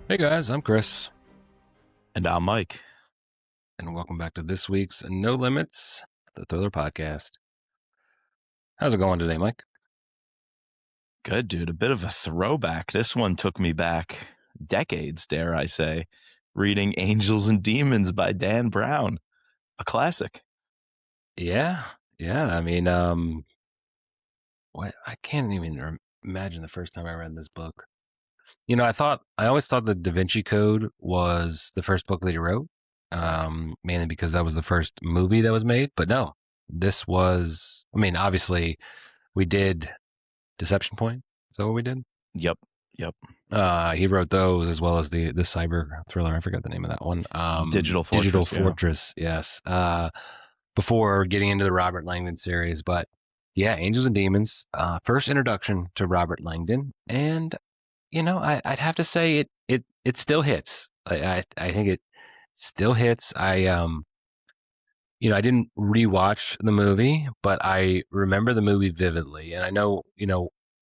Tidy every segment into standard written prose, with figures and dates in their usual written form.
Hey guys, I'm Chris, And I'm Mike. and welcome back to this week's No Limits, the Thriller Podcast. How's it going today, Mike? Good, dude. A bit of a throwback. This one took me back decades, dare I say, reading Angels and Demons by Dan Brown, a classic. Yeah. I mean, what? I can't even imagine the first time I read this book. I always thought the Da Vinci Code was the first book that he wrote, mainly because that was the first movie that was made. But no, this was. I mean, obviously, we did Deception Point. Is that what we did? Yep. He wrote those as well as the cyber thriller. I forgot the name of that one. Digital Fortress. Digital Fortress. Yes. Before getting into the Robert Langdon series, but yeah, Angels and Demons. First introduction to Robert Langdon, and I'd have to say it still hits. I think it still hits. I didn't rewatch the movie, but I remember the movie vividly, and I know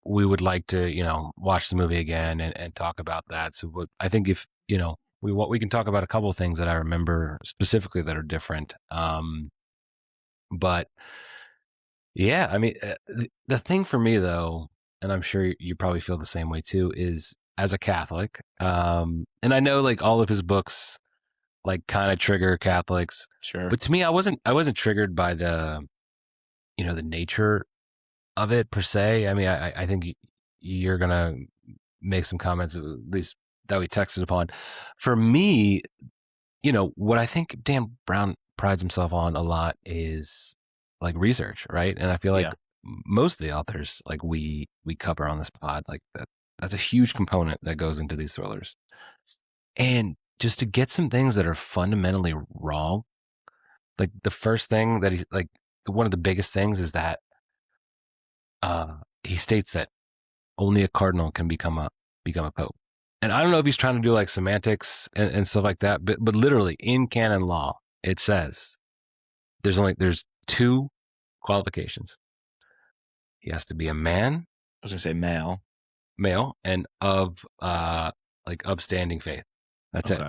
we would like to watch the movie again and talk about that. So I think if we can talk about a couple of things that I remember specifically that are different. But yeah, I mean, the thing for me though, and I'm sure you probably feel the same way too, is as a Catholic, and I know like all of his books like kind of trigger Catholics. Sure. But to me, I wasn't triggered by the the nature of it per se. I mean, I think you're gonna make some comments, at least that we texted upon. For me, what I think Dan Brown prides himself on a lot is like research, right? And I feel like most of the authors like we cover on this pod, like that's a huge component that goes into these thrillers. And just to get some things that are fundamentally wrong, like the first thing that he like one of the biggest things is that he states that only a cardinal can become a pope. And I don't know if he's trying to do like semantics and stuff like that, but literally in canon law, it says there's two qualifications. He has to be a man. I was gonna say male, and of like upstanding faith. That's it.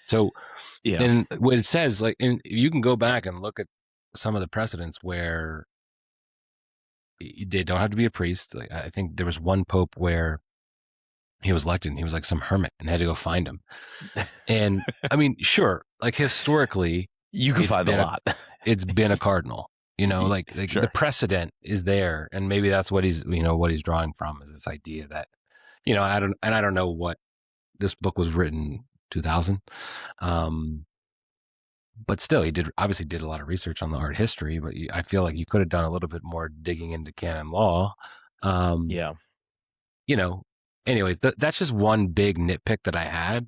So, yeah, and what it says, like, you can go back and look at some of the precedents where they don't have to be a priest. Like, I think there was one pope where he was elected and he was like some hermit and had to go find him. And I mean, sure, like historically, you can find a lot. It's been a cardinal, like Sure. the precedent is there, and maybe that's what he's drawing from is this idea that, I don't know what this book was written 2000. But still, he obviously did a lot of research on the art history, but I feel like you could have done a little bit more digging into canon law. Yeah. Anyways, that's just one big nitpick that I had.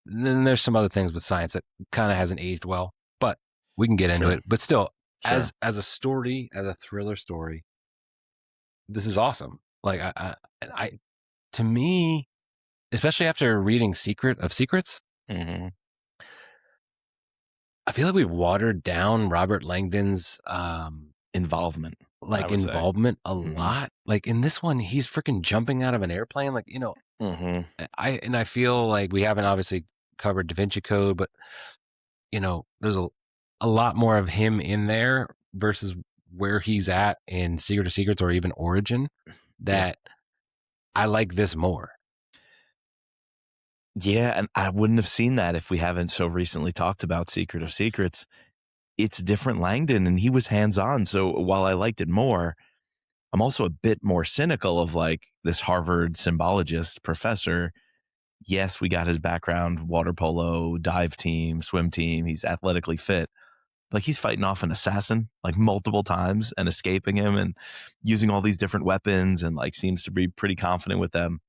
Then there's some other things with science that kind of hasn't aged well, but we can get into it. But still, as a story, as a thriller story, this is awesome. Like I to me, especially after reading Secret of Secrets, Mm-hmm. I feel like we've watered down Robert Langdon's involvement a lot. Like in this one, he's freaking jumping out of an airplane. Like, I feel like we haven't obviously covered Da Vinci Code, but there's a lot more of him in there versus where he's at in Secret of Secrets or even Origin that I like this more. Yeah, and I wouldn't have seen that if we haven't so recently talked about Secret of Secrets. It's different Langdon, and he was hands-on. So while I liked it more, I'm also a bit more cynical of like this Harvard symbologist professor. Yes, we got his background, water polo, dive team, swim team. He's athletically fit. Like he's fighting off an assassin like multiple times and escaping him and using all these different weapons and like seems to be pretty confident with them.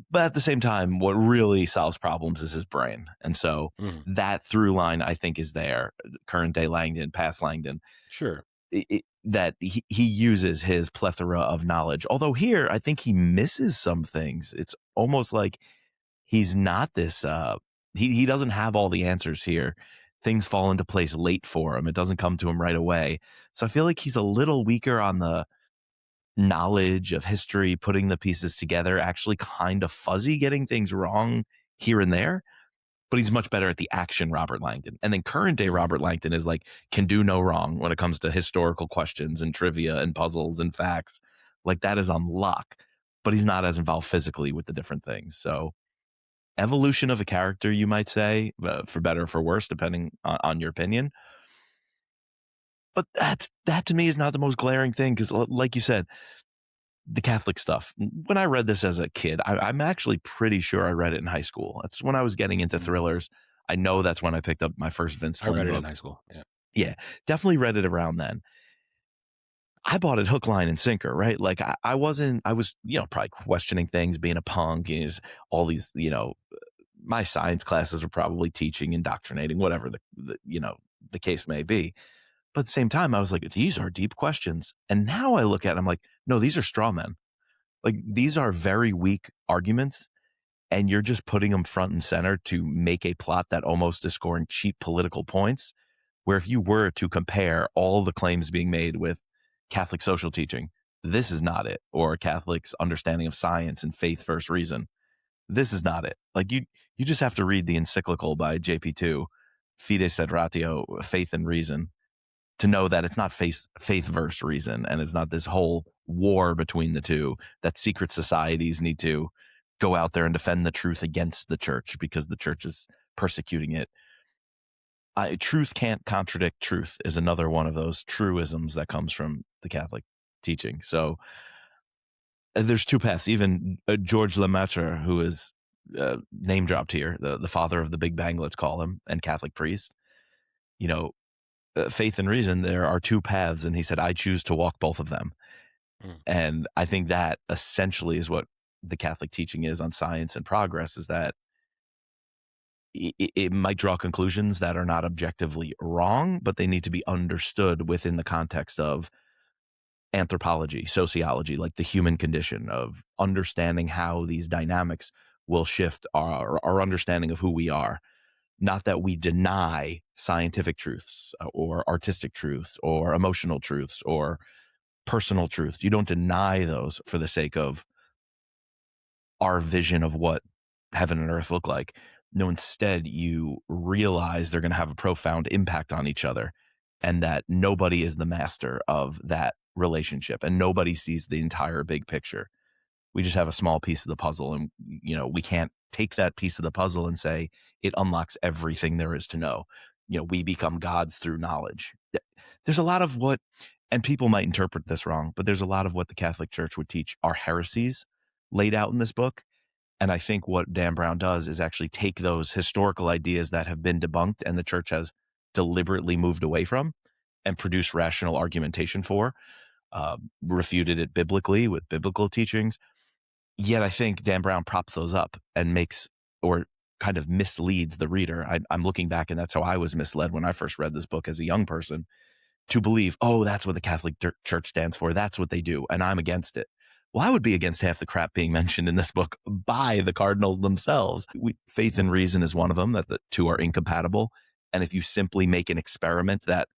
But at the same time, what really solves problems is his brain. And so that through line, I think, is there. Current day Langdon, past Langdon. Sure. That he uses his plethora of knowledge. Although here, I think he misses some things. It's almost like he's not this, he doesn't have all the answers here. Things fall into place late for him. It doesn't come to him right away. So I feel like he's a little weaker on the knowledge of history, putting the pieces together, actually kind of fuzzy, getting things wrong here and there. But he's much better at the action Robert Langdon. And then current day Robert Langdon is like, can do no wrong when it comes to historical questions and trivia and puzzles and facts. Like that is on lock, but he's not as involved physically with the different things. So evolution of a character, you might say, for better or for worse, depending on your opinion. But that to me is not the most glaring thing, because like you said, the Catholic stuff. When I read this as a kid, I'm actually pretty sure I read it in high school. That's when I was getting into thrillers. I know that's when I picked up my first Vince Flynn book. I read it in high school. Yeah, definitely read it around then. I bought it hook, line, and sinker, right? Like I was, probably questioning things, being a punk, and all these, my science classes were probably teaching, indoctrinating, whatever the case may be. But at the same time, I was like, these are deep questions. And now I look at it, I'm like, no, these are straw men. Like these are very weak arguments. And you're just putting them front and center to make a plot that almost is scoring cheap political points. Where if you were to compare all the claims being made with Catholic social teaching, this is not it. Or Catholics' understanding of science and faith first reason, this is not it. Like you just have to read the encyclical by JP2, Fides et Ratio, Faith and Reason, to know that it's not faith versus reason, and it's not this whole war between the two, that secret societies need to go out there and defend the truth against the church because the church is persecuting it. Truth can't contradict truth is another one of those truisms that comes from the Catholic teaching. So there's two paths. Even George Lemaitre, who is name dropped here, the father of the Big Bang, let's call him, and Catholic priest, faith and reason, there are two paths. And he said, I choose to walk both of them. And I think that essentially is what the Catholic teaching is on science and progress, is that it might draw conclusions that are not objectively wrong, but they need to be understood within the context of anthropology, sociology, like the human condition, of understanding how these dynamics will shift our understanding of who we are. Not that we deny scientific truths or artistic truths or emotional truths or personal truths. You don't deny those for the sake of our vision of what heaven and earth look like. No, instead you realize they're going to have a profound impact on each other, and that nobody is the master of that relationship, and nobody sees the entire big picture. We just have a small piece of the puzzle, and we can't take that piece of the puzzle and say it unlocks everything there is to know. We become gods through knowledge. There's a lot of what, and people might interpret this wrong, but there's a lot of what the Catholic Church would teach are heresies laid out in this book. And I think what Dan Brown does is actually take those historical ideas that have been debunked and the church has deliberately moved away from and produce rational argumentation for, refuted it biblically with biblical teachings. Yet I think Dan Brown props those up and makes, or kind of misleads the reader. I'm looking back, and that's how I was misled when I first read this book as a young person, to believe, oh, that's what the Catholic Church stands for. That's what they do. And I'm against it. Well, I would be against half the crap being mentioned in this book by the cardinals themselves. Faith and reason is one of them, that the two are incompatible. And if you simply make an experiment that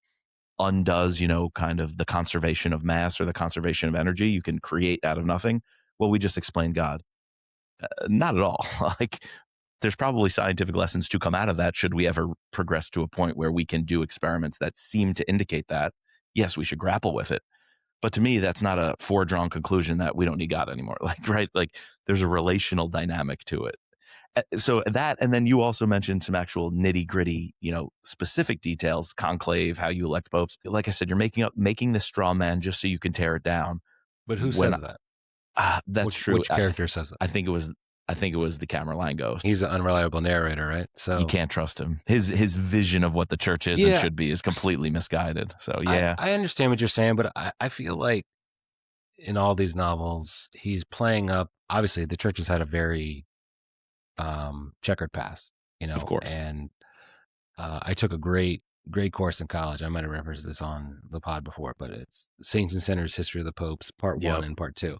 undoes, kind of the conservation of mass or the conservation of energy, you can create out of nothing. Well, we just explained God. Not at all. Like, there's probably scientific lessons to come out of that should we ever progress to a point where we can do experiments that seem to indicate that. Yes, we should grapple with it. But to me, that's not a foredrawn conclusion that we don't need God anymore. Like, right? Like, there's a relational dynamic to it. So that, and then you also mentioned some actual nitty gritty, specific details, conclave, how you elect popes. Like I said, you're making this straw man just so you can tear it down. But who says that? That's true. Which character says that? I think it was the Camerline ghost. He's an unreliable narrator, right? So you can't trust him. His vision of what the church is and should be is completely misguided. So yeah, I understand what you're saying, but I feel like in all these novels, he's playing up. Obviously, the church has had a very checkered past, of course. And I took a great course in college. I might have referenced this on the pod before, but it's Saints and Sinners: History of the Popes, Part 1 and Part 2.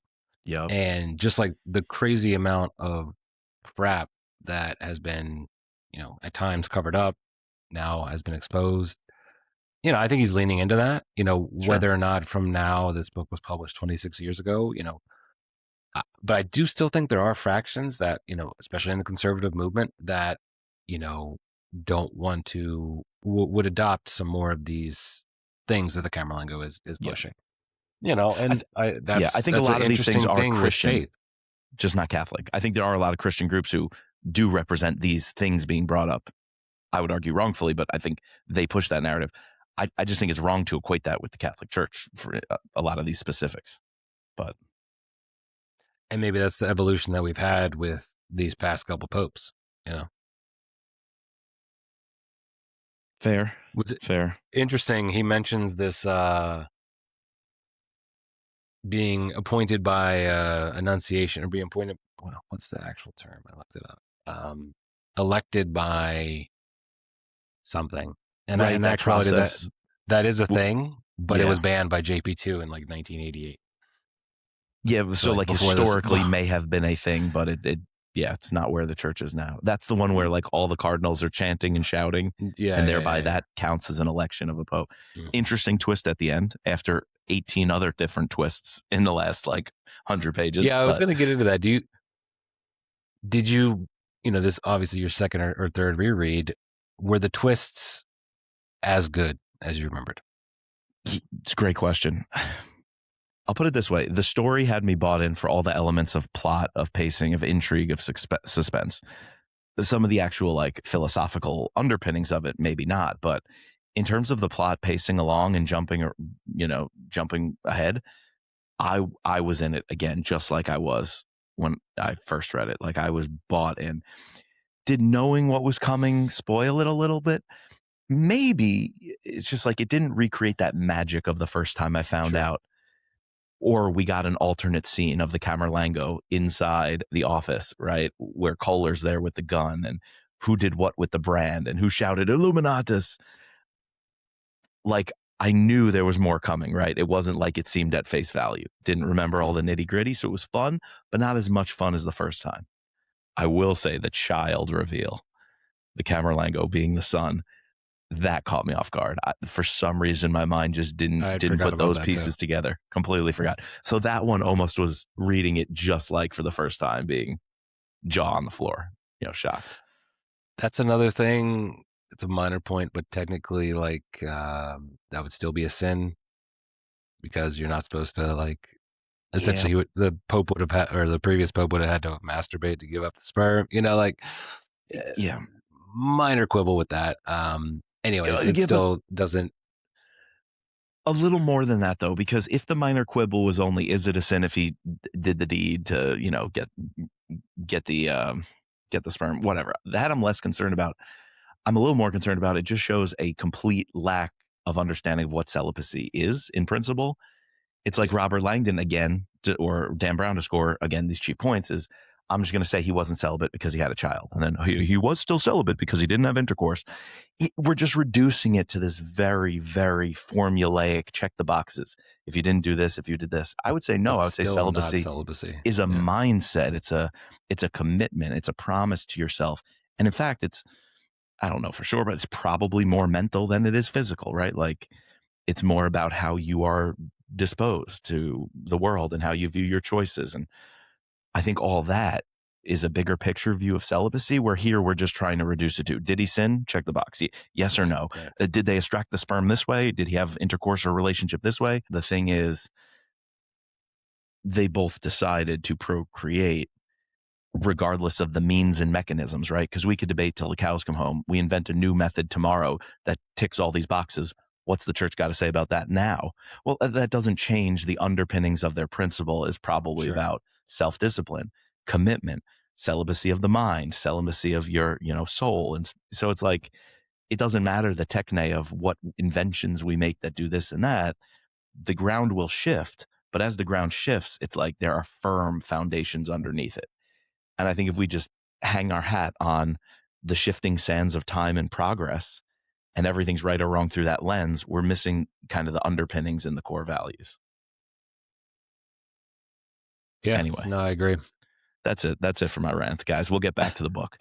Yeah. And just like the crazy amount of crap that has been, at times covered up, now has been exposed. I think he's leaning into that. Sure. Whether or not from now this book was published 26 years ago, but I do still think there are fractions that, especially in the conservative movement, that, you know, don't want to, would adopt some more of these things that the Camerlengo is Yeah. pushing. I That's think a an lot of these things interesting are thing with Christian, faith. just not Catholic. I think there are a lot of Christian groups who do represent these things being brought up. I would argue wrongfully, but I think they push that narrative. I just think it's wrong to equate that with the Catholic Church for a lot of these specifics. But And maybe that's the evolution that we've had with these past couple popes, you know. fair, Was it fair. interesting? He mentions this being appointed by annunciation, or being appointed. Well, what's the actual term? I looked it up. Elected by something, Right, in that actuality, process. that is a thing, but it Yeah. was banned by JP2 in like 1988. Yeah, so like before this, historically may have been a thing, but it's not where the church is now. That's the one where like all the cardinals are chanting and shouting, and thereby that counts as an election of a pope. Mhm. Interesting twist at the end after 18 other different twists in the last like 100 pages. Yeah, I was going to get into that. Did you, this obviously your second or third reread, were the twists as good as you remembered? It's a great question. I'll put it this way. The story had me bought in for all the elements of plot, of pacing, of intrigue, of suspense. Some of the actual like philosophical underpinnings of it, maybe not. But in terms of the plot pacing along and jumping ahead, I was in it again, just like I was when I first read it. Like I was bought in. Did knowing what was coming spoil it a little bit? Maybe. It's just like it didn't recreate that magic of the first time I found out. Or we got an alternate scene of the Camerlengo inside the office, right? Where Kohler's there with the gun and who did what with the brand and who shouted Illuminatus. Like I knew there was more coming, right? It wasn't like it seemed at face value. Didn't remember all the nitty gritty. So it was fun, but not as much fun as the first time. I will say the child reveal, the Camerlengo being the son, that caught me off guard. For some reason, my mind just didn't put those pieces together. Completely forgot. So that one almost was reading it just like for the first time, being jaw on the floor, shocked. That's another thing. It's a minor point, but technically, like that would still be a sin because you're not supposed to like. Essentially, the Pope would have had, or the previous Pope would have had to masturbate to give up the sperm. Minor quibble with that. Anyways, it still doesn't. A little more than that, though, because if the minor quibble was only, is it a sin if he did the deed to, get the sperm, whatever, that I'm less concerned about. I'm a little more concerned about it just shows a complete lack of understanding of what celibacy is in principle. It's like Robert Langdon again, or Dan Brown to score again these cheap points, is I'm just going to say he wasn't celibate because he had a child. And then he was still celibate because he didn't have intercourse. We're just reducing it to this very, very formulaic check the boxes. If you didn't do this, if you did this, I would say no. I would say celibacy is a mindset. It's a commitment. It's a promise to yourself. And in fact, I don't know for sure, but it's probably more mental than it is physical, right? Like it's more about how you are disposed to the world and how you view your choices. And I think all that is a bigger picture view of celibacy, where here we're just trying to reduce it to, did he sin? Check the box. Yes or no. Right. Did they extract the sperm this way? Did he have intercourse or relationship this way? The thing is, they both decided to procreate regardless of the means and mechanisms, right? Because we could debate till the cows come home. We invent a new method tomorrow that ticks all these boxes. What's the church got to say about that now? Well, that doesn't change the underpinnings of their principle is probably about self-discipline, commitment, celibacy of the mind, celibacy of your, soul. And so it's like, it doesn't matter the techne of what inventions we make that do this and that, the ground will shift. But as the ground shifts, it's like there are firm foundations underneath it. And I think if we just hang our hat on the shifting sands of time and progress, and everything's right or wrong through that lens, we're missing kind of the underpinnings and the core values. Yeah. Anyway. No, I agree. That's it. That's it for my rant, guys. We'll get back to the book.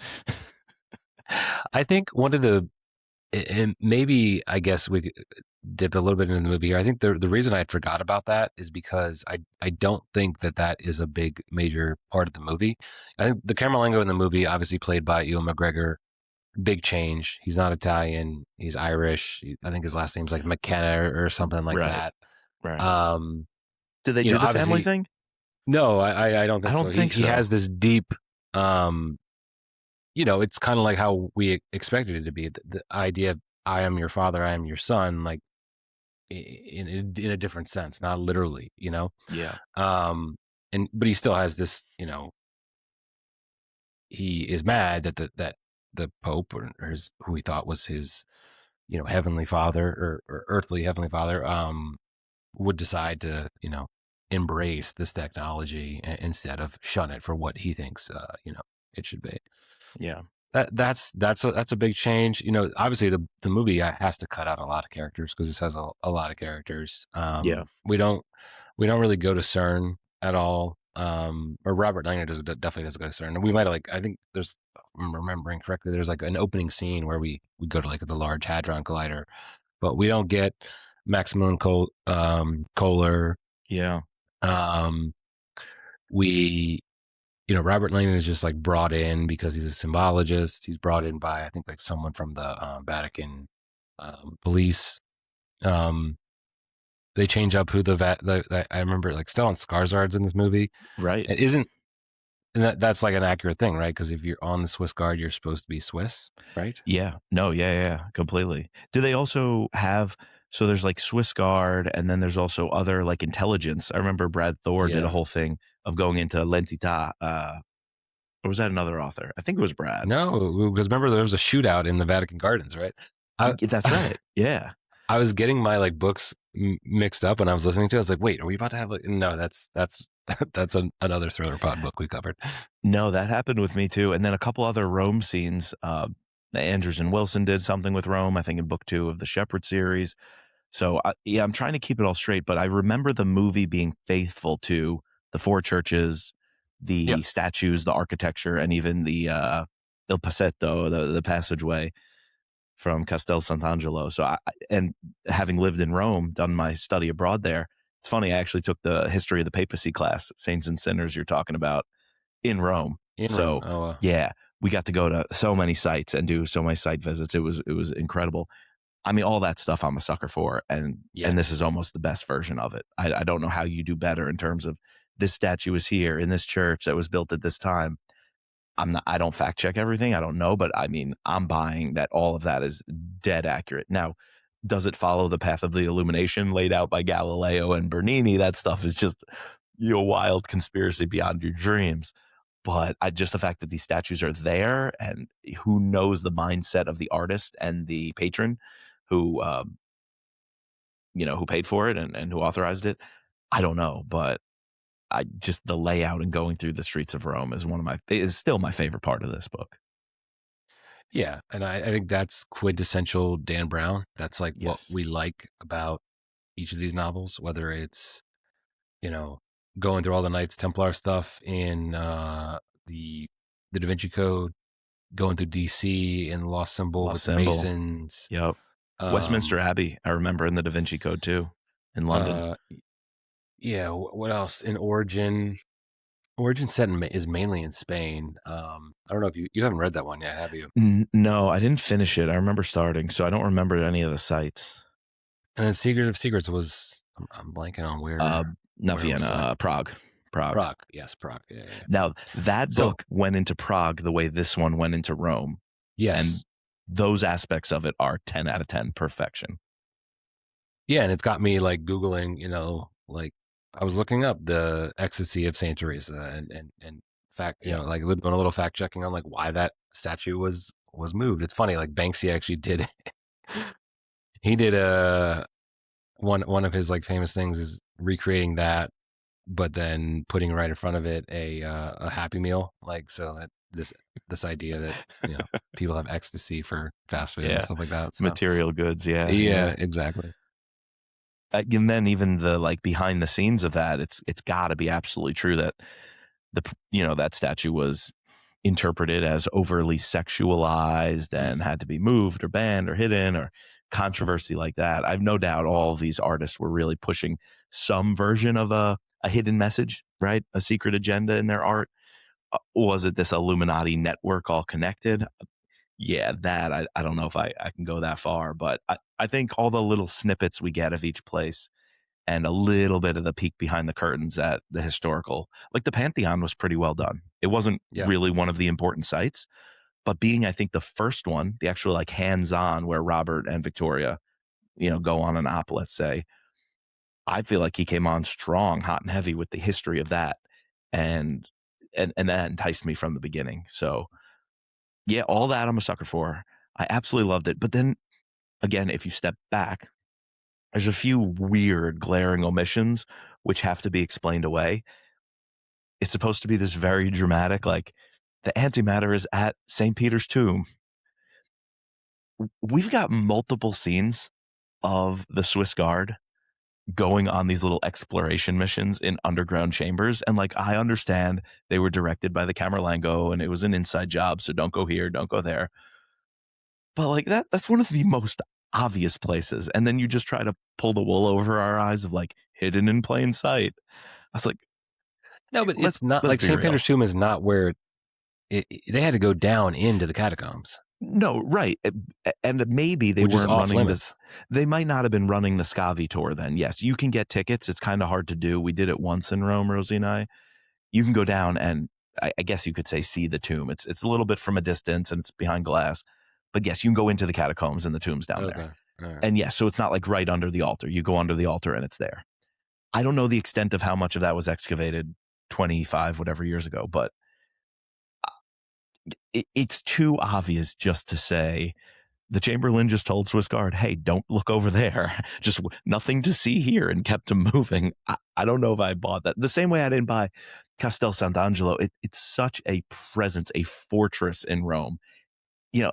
I think one of the and maybe I guess we could dip a little bit into the movie here. I think the reason I forgot about that is because I don't think that is a big major part of the movie. I think the Camerlengo in the movie, obviously played by Ewan McGregor, big change. He's not Italian. He's Irish. I think his last name's like McKenna or something like Right. that. Right. Um, Did they you do know, the family obviously, thing? no, I don't I think so. don't think He so. has this deep, it's kind of like how we expected it to be. The idea of I am your father, I am your son, like in a different sense, not literally, Yeah. But he still has this, he is mad that the Pope or who he thought was his, heavenly father or earthly heavenly father, would decide to, embrace this technology instead of shun it for what he thinks, it should be. Yeah. That's a big change. Obviously the movie has to cut out a lot of characters because this has a lot of characters. Yeah. We don't really go to CERN at all. Or Robert Langdon definitely doesn't go to CERN. And we might have I think there's, if I'm remembering correctly, there's like an opening scene where we go to like the Large Hadron Collider, but we don't get Maximilian Kohler. Yeah. We Robert Langdon is just like brought in because he's a symbologist. He's brought in by, I think, like someone from the Vatican police. They change up who I remember like Stellan Skarsgård's in this movie. Right. It isn't, and that's like an accurate thing, right? Because if you're on the Swiss Guard, you're supposed to be Swiss, right? Yeah. No, yeah, completely. Do they also have, so there's like Swiss Guard and then there's also other like intelligence. I remember Brad Thor did a whole thing of going into L'Entità. Or was that another author? I think it was Brad. No, because remember there was a shootout in the Vatican Gardens, right? That's right. Yeah. I was getting my like books mixed up when I was listening to it. I was like, wait, are we about to have like, no, that's another Thriller Pod book we covered. No, that happened with me too. And then a couple other Rome scenes. Andrews and Wilson did something with Rome, I think in book 2 of the Shepherd series. So I'm trying to keep it all straight, but I remember the movie being faithful to the 4 churches, the statues, the architecture, and even the Il Passetto, the passageway from Castel Sant'Angelo. So and having lived in Rome, done my study abroad there, it's funny, I actually took the history of the papacy class, Saints and Sinners you're talking about, in Rome. Yeah, we got to go to so many sites and do so many site visits. It was incredible. I mean, all that stuff I'm a sucker for, and this is almost the best version of it. I don't know how you do better in terms of this statue is here in this church that was built at this time. I don't fact check everything. I don't know, but I mean, I'm buying that all of that is dead accurate. Now, does it follow the path of the illumination laid out by Galileo and Bernini? That stuff is just wild conspiracy beyond your dreams. But just the fact that these statues are there, and who knows the mindset of the artist and the patron who who paid for it and who authorized it, I don't know, but just the layout and going through the streets of Rome is still my favorite part of this book. Yeah, and I think that's quintessential Dan Brown. That's like what we like about each of these novels, whether it's going through all the Knights Templar stuff in the Da Vinci Code, going through DC and Lost Symbol with the Masons. Yep. Westminster Abbey, I remember in the Da Vinci Code too, in London. Yeah. What else? In Origin set is mainly in Spain. I don't know if you haven't read that one yet, have you? No, I didn't finish it. I remember starting, so I don't remember any of the sites. And then Secret of Secrets was, I'm blanking on where. Not Vienna, Prague. Yes, Prague. Yeah. Now, that book went into Prague the way this one went into Rome. Yes. And those aspects of it are 10 out of 10 perfection. Yeah, and it's got me like Googling, like I was looking up the ecstasy of Saint Teresa and fact, like doing a little fact checking on like why that statue was moved. It's funny, like Banksy actually did it. He did one of his like famous things is recreating that, but then putting right in front of it a Happy Meal, like so that this idea that people have ecstasy for fast food and stuff like that. So. Material goods, yeah, exactly. And then even the like behind the scenes of that, it's got to be absolutely true that that statue was interpreted as overly sexualized and had to be moved or banned or hidden or controversy like that. I've no doubt all of these artists were really pushing some version of a hidden message, right? A secret agenda in their art. Was it this Illuminati network all connected? Yeah, that I don't know if I can go that far, but I think all the little snippets we get of each place and a little bit of the peek behind the curtains at the historical, like the Pantheon was pretty well done. It wasn't Yeah. really one of the important sites, but being, I think, the first one, the actual like hands-on where Robert and Victoria, go on an op, let's say, I feel like he came on strong, hot and heavy with the history of that. And that enticed me from the beginning. So yeah, all that I'm a sucker for. I absolutely loved it. But then again, if you step back, there's a few weird, glaring omissions which have to be explained away. It's supposed to be this very dramatic, like the antimatter is at St. Peter's tomb. We've got multiple scenes of the Swiss Guard going on these little exploration missions in underground chambers. And like, I understand they were directed by the Camerlengo and it was an inside job. So don't go here, don't go there. But like that's one of the most obvious places. And then you just try to pull the wool over our eyes of like hidden in plain sight. I was like, No, but it's not let's like be St. real. Peter's tomb is not where they had to go down into the catacombs. No, right. And maybe they which is weren't off running limits. this. They might not have been running the Scavi tour then. Yes, you can get tickets. It's kind of hard to do. We did it once in Rome, Rosie and I. You can go down and I guess you could say see the tomb. It's a little bit from a distance and it's behind glass. But yes, you can go into the catacombs and the tomb's down there. Right. And yes, so it's not like right under the altar. You go under the altar and it's there. I don't know the extent of how much of that was excavated 25 whatever years ago, but it's too obvious just to say the Chamberlain just told Swiss Guard, hey, don't look over there. Just nothing to see here, and kept him moving. I don't know if I bought that. The same way I didn't buy Castel Sant'Angelo. It's such a presence, a fortress in Rome.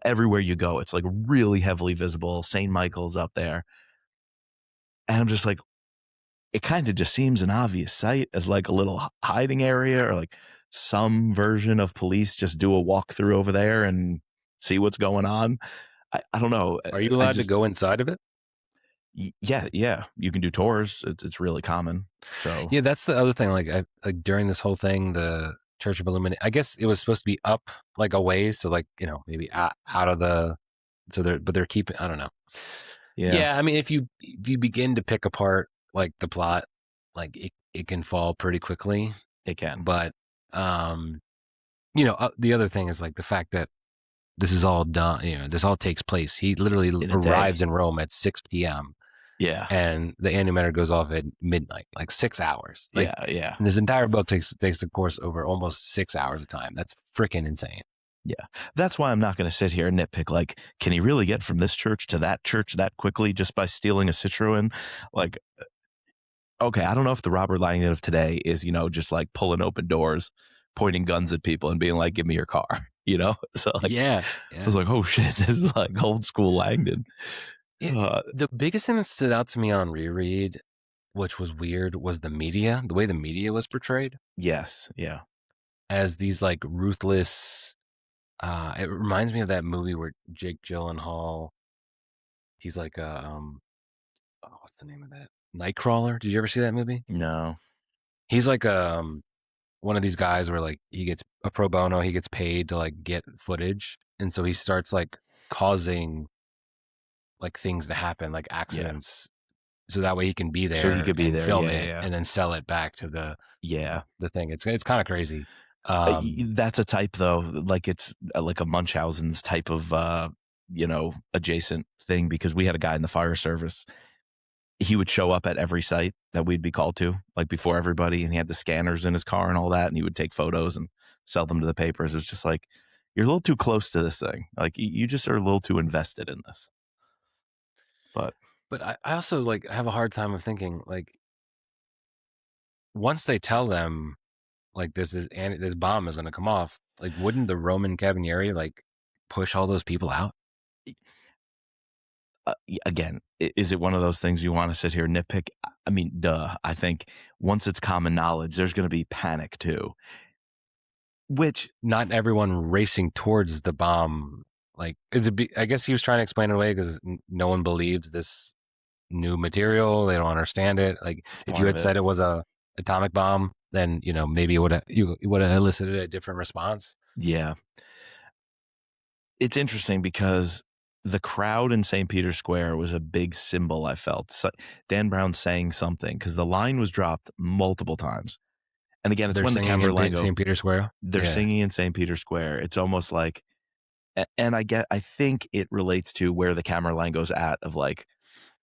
Everywhere you go, it's like really heavily visible. St. Michael's up there. And I'm just like, it kind of just seems an obvious site as like a little hiding area or like some version of police just do a walkthrough over there and see what's going on. I don't know. Are you allowed to go inside of it? Yeah. You can do tours. It's really common. So yeah, that's the other thing. Like during this whole thing, the Church of Illuminati, I guess it was supposed to be up like a ways, so like maybe out of the. So they're keeping. I don't know. Yeah. I mean, if you begin to pick apart like the plot, like it can fall pretty quickly. It can. But the other thing is like the fact that this is all done. This all takes place. He literally arrives in Rome at 6 p.m. Yeah. And the antimatter goes off at midnight, like 6 hours. Like, yeah. And this entire book takes the course over almost 6 hours of time. That's freaking insane. Yeah. That's why I'm not going to sit here and nitpick, like, can he really get from this church to that church that quickly just by stealing a Citroen? Like, okay, I don't know if the Robert Langdon of today is, just like pulling open doors, pointing guns at people and being like, give me your car, So like, yeah. I was like, oh shit, this is like old school Langdon. The biggest thing that stood out to me on reread, which was weird, was the media, the way the media was portrayed. Yes. Yeah. As these like ruthless, it reminds me of that movie where Jake Gyllenhaal, he's like what's the name of that? Nightcrawler. Did you ever see that movie? No. He's like one of these guys where like he gets a pro bono, he gets paid to like get footage, and so he starts like causing like things to happen, like accidents, so that way he can be there, so he could be there, film it, and then sell it back to the thing. It's kind of crazy. That's a type though, like it's like a Munchausen's type of adjacent thing, because we had a guy in the fire service. He would show up at every site that we'd be called to, like before everybody, and he had the scanners in his car and all that, and he would take photos and sell them to the papers. It was just like, you're a little too close to this thing. Like you just are a little too invested in this. But I also like have a hard time of thinking like, once they tell them like this bomb is going to come off, like wouldn't the Roman Cavalieri like push all those people out? Again, is it one of those things you want to sit here and nitpick? I mean, duh. I think once it's common knowledge, there's going to be panic too. which not everyone racing towards the bomb. Like, I guess he was trying to explain it away because no one believes this new material. They don't understand it. Like, if you had said it was a atomic bomb, then maybe it would have elicited a different response. Yeah, it's interesting because the crowd in St. Peter's Square was a big symbol. I felt Dan Brown saying something because the line was dropped multiple times, and again, it's They're when the Camerlengo St. Peter's Square. They're singing in St. Peter's Square. It's almost like, and I think it relates to where the Camerlengo's at of like,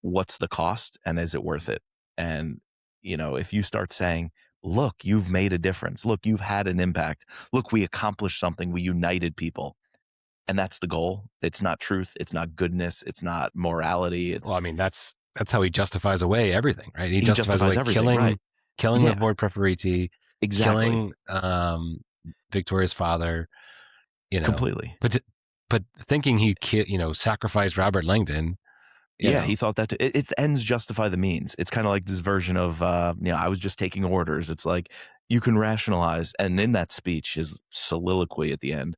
what's the cost and is it worth it? And if you start saying, look, you've made a difference. Look, you've had an impact. Look, we accomplished something. We united people. And that's the goal. It's not truth. It's not goodness. It's not morality. Well, I mean, that's how he justifies away everything, right? He justifies away everything, killing the Lord Preferiti, exactly, killing Victoria's father, completely. But thinking he sacrificed Robert Langdon. He thought that it's ends justify the means. It's kind of like this version of I was just taking orders. It's like you can rationalize, and in that speech, his soliloquy at the end,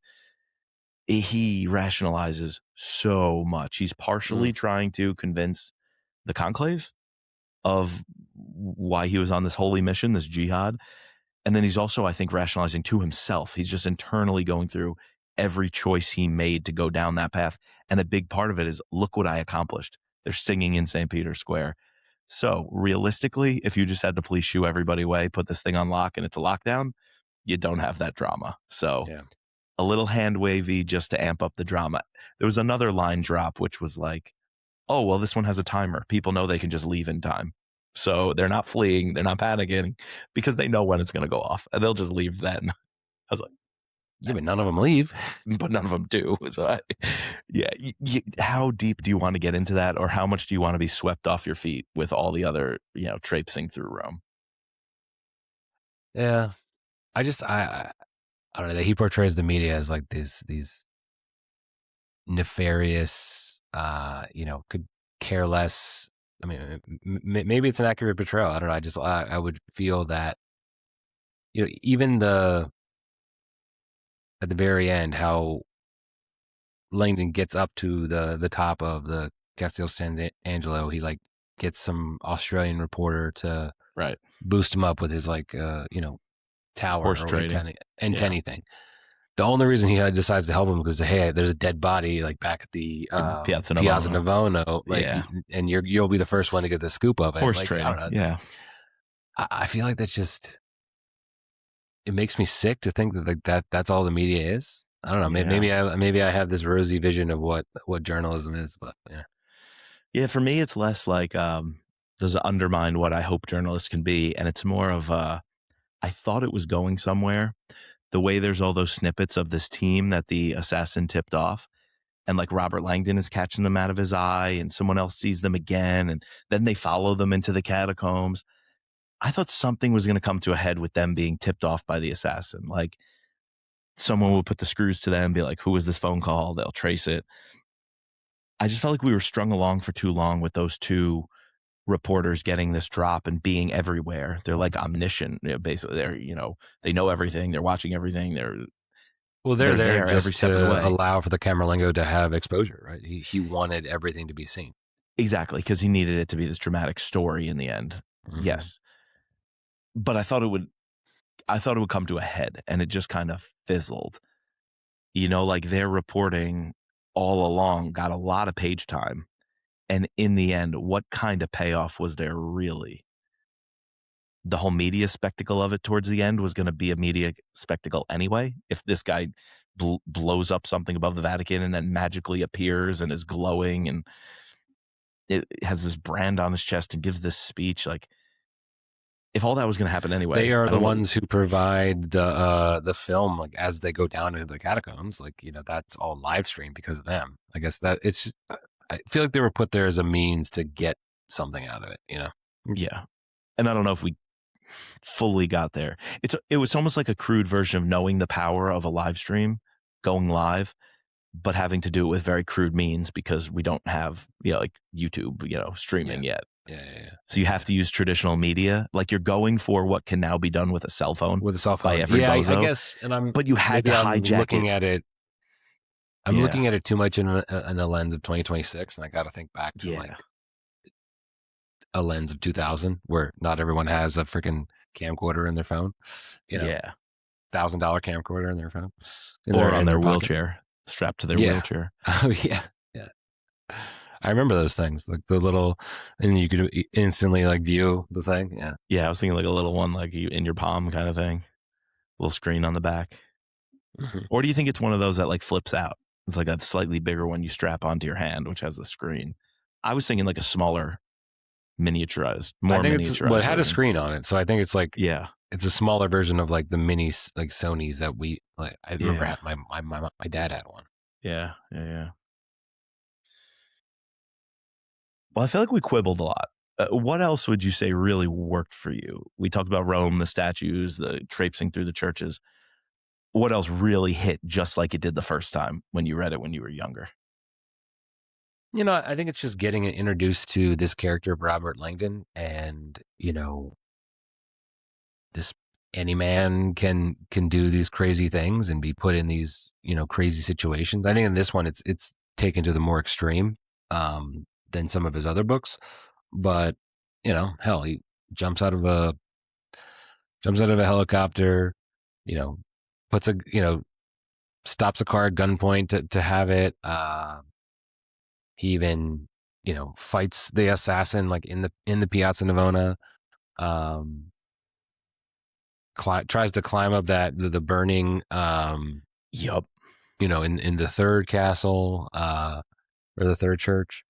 he rationalizes so much. He's partially trying to convince the conclave of why he was on this holy mission, this jihad. And then he's also, I think, rationalizing to himself. He's just internally going through every choice he made to go down that path. And a big part of it is, look what I accomplished. They're singing in St. Peter's Square. So realistically, if you just had the police shoo everybody away, put this thing on lock and it's a lockdown, you don't have that drama. So a little hand wavy just to amp up the drama. There was another line drop, which was like, oh, well, this one has a timer. People know they can just leave in time. So they're not fleeing. They're not panicking because they know when it's going to go off and they'll just leave then. I was like, yeah, but none of them leave. But none of them do. So how deep do you want to get into that, or how much do you want to be swept off your feet with all the other, traipsing through Rome? Yeah, I don't know that he portrays the media as like these nefarious, could care less. I mean, maybe it's an accurate portrayal. I don't know. I would feel that, even at the very end, how Langdon gets up to the top of the Castel San Angelo, he like gets some Australian reporter to boost him up with his tower horse or antennae thing. The only reason he decides to help him because hey, there's a dead body like back at the Piazza Navona, and you'll be the first one to get the scoop of it. Horse trading, I don't know. I feel like that's just, it makes me sick to think that that's all the media is. I don't know. Maybe I have this rosy vision of what journalism is, but yeah. For me, it's less like does it undermine what I hope journalists can be, and it's more of I thought it was going somewhere. The way there's all those snippets of this team that the assassin tipped off, and like Robert Langdon is catching them out of his eye, and someone else sees them again, and then they follow them into the catacombs. I thought something was going to come to a head with them being tipped off by the assassin. Like someone would put the screws to them and be like, who was this phone call? They'll trace it. I just felt like we were strung along for too long with those two reporters getting this drop and being everywhere. They're like omniscient. Basically, they know everything. They're watching everything. They're there just every step of the way. Allow for the Camerlengo to have exposure, right? He wanted everything to be seen. Exactly, because he needed it to be this dramatic story in the end. Mm-hmm. Yes. But I thought it would come to a head, and it just kind of fizzled. Like their reporting all along got a lot of page time. And in the end, what kind of payoff was there really? The whole media spectacle of it towards the end was going to be a media spectacle anyway. If this guy blows up something above the Vatican and then magically appears and is glowing and it has this brand on his chest and gives this speech, like if all that was going to happen anyway, they are the ones who provide the film, like as they go down into the catacombs, like that's all live streamed because of them. I guess that it's just, I feel like they were put there as a means to get something out of it, Yeah, and I don't know if we fully got there. It was almost like a crude version of knowing the power of a live stream, going live, but having to do it with very crude means because we don't have like YouTube, streaming yet. Yeah. So you have to use traditional media. Like, you're going for what can now be done with a cell phone with a cell by phone. every Yeah, I bozo. guess, and But you had to I'm hijack looking it. at it. I'm Yeah. looking at it too much in a lens of 2026, and I got to think back to Yeah. like a lens of 2000, where not everyone has a freaking camcorder in their phone. You know, Yeah. $1,000 camcorder in their phone, Or on their pocket. wheelchair, strapped to their Yeah. wheelchair. Oh yeah. I remember those things, like the little, and you could instantly like view the thing. Yeah. Yeah, I was thinking like a little one, like in your palm kind of thing, little screen on the back. Mhm. Or do you think it's one of those that like flips out? It's like a slightly bigger one you strap onto your hand, which has the screen. I was thinking like a smaller, miniaturized, more I think miniaturized. it had a screen on it, so I think it's like, yeah, it's a smaller version of like the mini like Sony's that we like. I remember yeah, my dad had one. yeah. Well, I feel like we quibbled a lot. What else would you say really worked for you? We talked about Rome, the statues, the traipsing through the churches. What else really hit just like it did the first time when you read it when you were younger? I think it's just getting introduced to this character of Robert Langdon, and this any man can do these crazy things and be put in these crazy situations. I think in this one it's taken to the more extreme than some of his other books, but hell, he jumps out of a helicopter, puts a stops a car at gunpoint to have it. He even fights the assassin like in the Piazza Navona. Um, tries to climb up the burning Yup. in the third castle or the third church.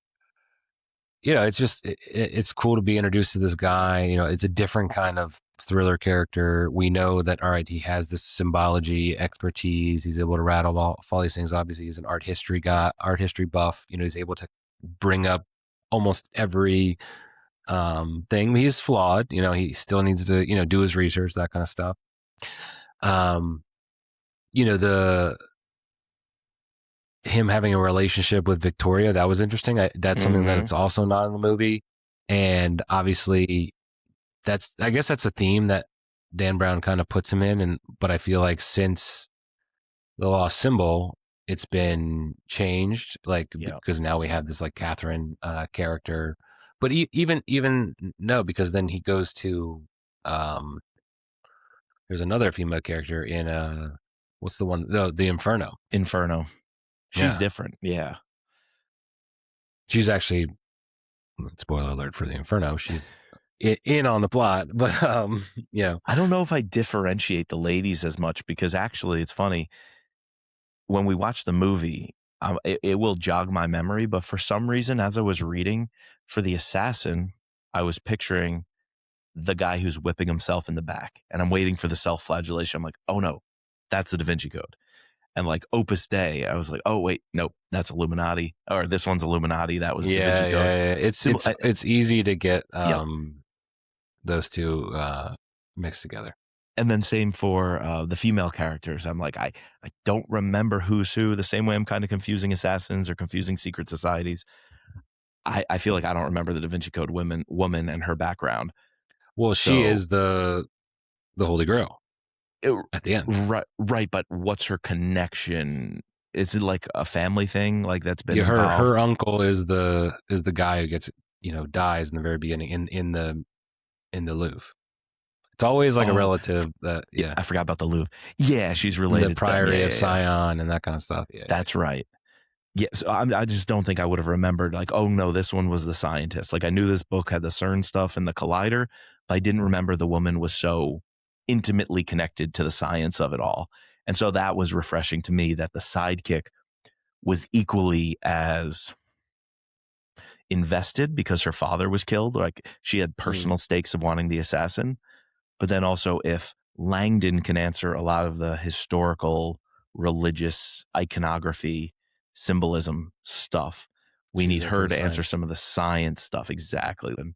It's just it's cool to be introduced to this guy. It's a different kind of thriller character. We know that, all right, he has this symbology expertise. He's able to rattle off all these things. Obviously, he's an art history buff. He's able to bring up almost every thing. He's flawed. He still needs to do his research, that kind of stuff. The him having a relationship with Victoria, that was interesting. That's something that's also not in the movie, and obviously I guess that's a theme that Dan Brown kind of puts him in. But I feel like since The Lost Symbol, it's been changed, because now we have this like Catherine character. But even no, because then he goes to there's another female character in what's the one, the Inferno. She's different. Yeah. She's actually, spoiler alert for the Inferno, she's in on the plot, but I don't know if I differentiate the ladies as much, because actually it's funny, when we watch the movie, it will jog my memory, but for some reason, as I was reading for the assassin, I was picturing the guy who's whipping himself in the back, and I'm waiting for the self-flagellation. I'm like, oh no, that's the Da Vinci Code. And like Opus Dei, I was like, oh wait, nope, that's Illuminati, or this one's Illuminati. That was Da Vinci Code. Yeah. It's easy to get those two mixed together. And then same for the female characters. I'm like, I don't remember who's who, the same way I'm kind of confusing assassins or confusing secret societies. I feel like I don't remember the Da Vinci Code woman and her background. Well, she is the Holy Grail at the end. Right. But what's her connection? Is it like a family thing? Like that's been involved? Her uncle is the guy who gets dies in the very beginning in the Louvre. It's always like a relative that I forgot about the Louvre. Yeah, she's related. The Priory of Sion and that kind of stuff. Yeah, that's right. Yes, I just don't think I would have remembered, like, oh no, this one was the scientist. Like, I knew this book had the CERN stuff and the collider, but I didn't remember the woman was so intimately connected to the science of it all. And so that was refreshing to me, that the sidekick was equally as invested because her father was killed. Like, she had personal stakes of wanting the assassin. But then also, if Langdon can answer a lot of the historical, religious iconography, symbolism stuff, we need her to answer some of the science stuff. Exactly. And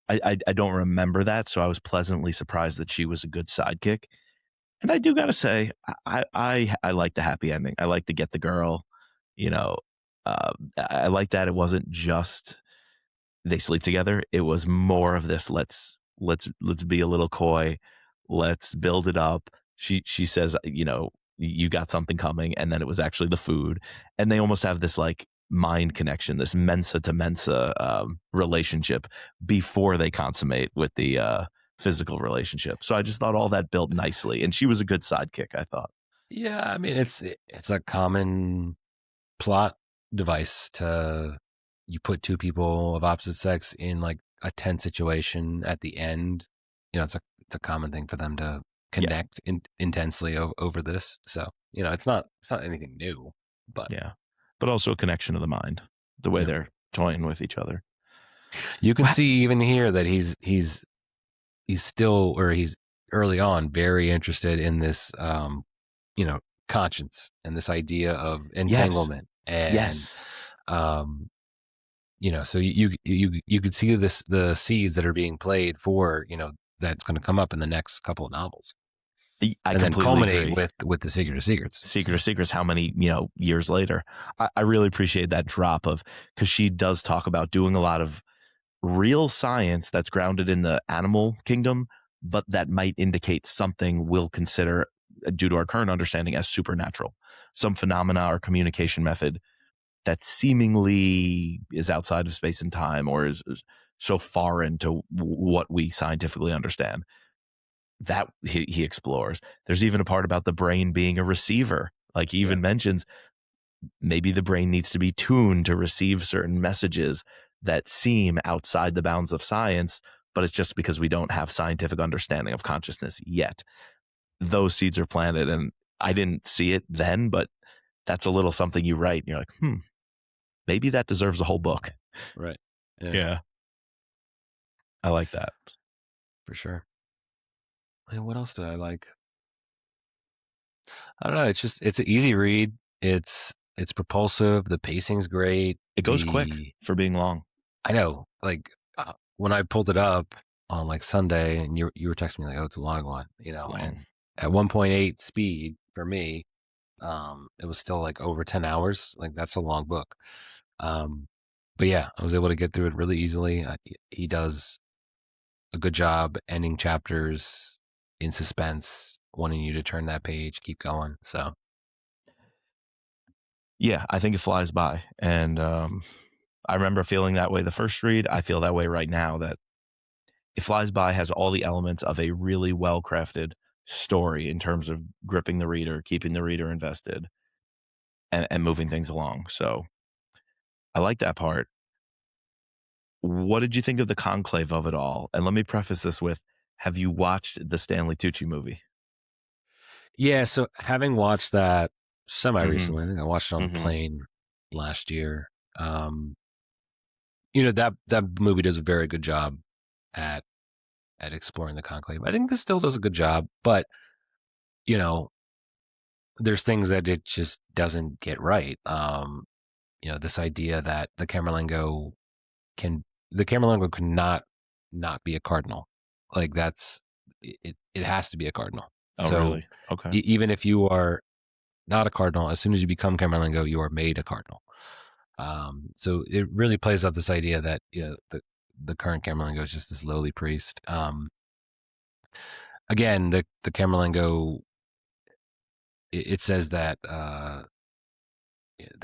I don't remember that, so I was pleasantly surprised that she was a good sidekick. And I do got to say, I like the happy ending. I like to get the girl, I like that it wasn't just they sleep together. It was more of this, let's be a little coy, let's build it up. She says, you got something coming, and then it was actually the food. And they almost have this like mind connection, this mensa to mensa relationship before they consummate with the physical relationship. So I just thought all that built nicely, and she was a good sidekick, I thought. Yeah, I mean it's a common plot device to you put two people of opposite sex in like a tense situation at the end. It's a common thing for them to connect intensely over this. So it's not anything new, but but also a connection of the mind, the way they're toying with each other. You can see even here that he's still, or he's early on very interested in this conscience and this idea of entanglement. Yes. And so you could see the seeds that are being played for that's going to come up in the next couple of novels. I and then culminate agree. with the Secret of Secrets. Secret of Secrets, how many years later? I really appreciate that drop of, because she does talk about doing a lot of real science that's grounded in the animal kingdom, but that might indicate something we'll consider, due to our current understanding, as supernatural, some phenomena or communication method that seemingly is outside of space and time, or is so far into what we scientifically understand. That he explores. There's even a part about the brain being a receiver. Like he even mentions maybe the brain needs to be tuned to receive certain messages that seem outside the bounds of science, but it's just because we don't have scientific understanding of consciousness yet. Those seeds are planted, and I didn't see it then, but that's a little something you write, and you're like, maybe that deserves a whole book. Right. Yeah. I like that. For sure. And what else did I like? I don't know. It's an easy read. It's propulsive. The pacing's great. It goes quick for being long. I know. Like when I pulled it up on like Sunday, and you were texting me like, "Oh, it's a long one," and at 1.8 speed for me, it was still like over 10 hours. Like that's a long book. But yeah, I was able to get through it really easily. He does a good job ending chapters in suspense, wanting you to turn that page, keep going. So yeah, I think it flies by. And I remember feeling that way the first read. I feel that way right now, that it flies by, has all the elements of a really well-crafted story in terms of gripping the reader, keeping the reader invested, and moving things along. So I like that part. What did you think of the conclave of it all? And let me preface this with, have you watched the Stanley Tucci movie? Yeah, so having watched that semi-recently, I think I watched it on the plane last year. That movie does a very good job at exploring the conclave. I think this still does a good job, but there's things that it just doesn't get right. This idea that the Camerlengo cannot not be a cardinal. Like that's it has to be a cardinal. Oh, so really? Okay. Even if you are not a cardinal, as soon as you become Camerlengo, you are made a cardinal. So it really plays up this idea that the current Camerlengo is just this lowly priest. Again, the Camerlengo, it says that the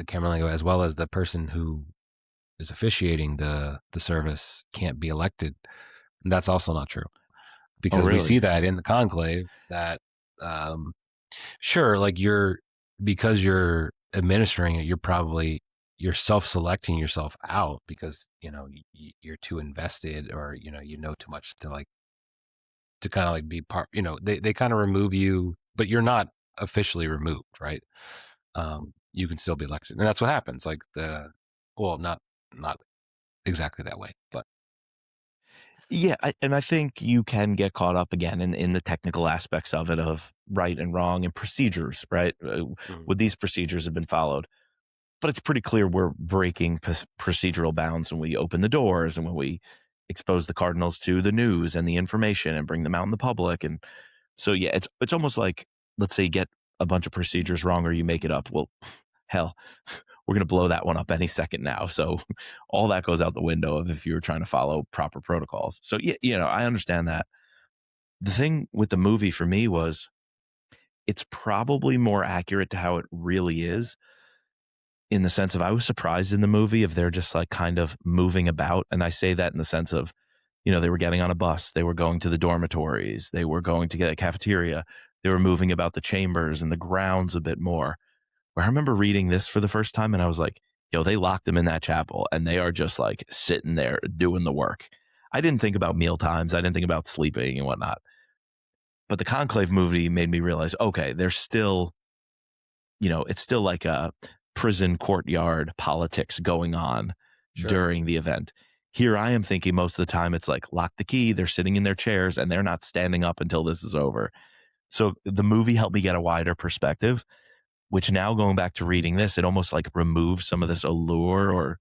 Camerlengo, as well as the person who is officiating the service, can't be elected. And that's also not true, because we see that in the conclave that sure, like because you're administering it, you're self-selecting yourself out because you're too invested, or you know too much to kind of like be part. They kind of remove you, but you're not officially removed, right? You can still be elected, and that's what happens. Like not exactly that way, but yeah, and I think you can get caught up again in the technical aspects of it, of right and wrong and procedures, right? Would these procedures have been followed? But it's pretty clear we're breaking procedural bounds when we open the doors and when we expose the cardinals to the news and the information and bring them out in the public. And so, yeah, it's almost like, let's say you get a bunch of procedures wrong or you make it up. Well, hell, we're going to blow that one up any second now. So all that goes out the window of if you were trying to follow proper protocols. So yeah, I understand that. The thing with the movie for me was it's probably more accurate to how it really is, in the sense of I was surprised in the movie if they're just like kind of moving about. And I say that in the sense of, they were getting on a bus, they were going to the dormitories, they were going to get a cafeteria, they were moving about the chambers and the grounds a bit more. Where I remember reading this for the first time and I was like, they locked them in that chapel and they are just like sitting there doing the work. I didn't think about meal times. I didn't think about sleeping and whatnot. But the Conclave movie made me realize, okay, there's still, it's still like a prison courtyard politics going on during the event. Here I am thinking most of the time it's like lock the key, they're sitting in their chairs and they're not standing up until this is over. So the movie helped me get a wider perspective, which now going back to reading this, it almost like removes some of this allure or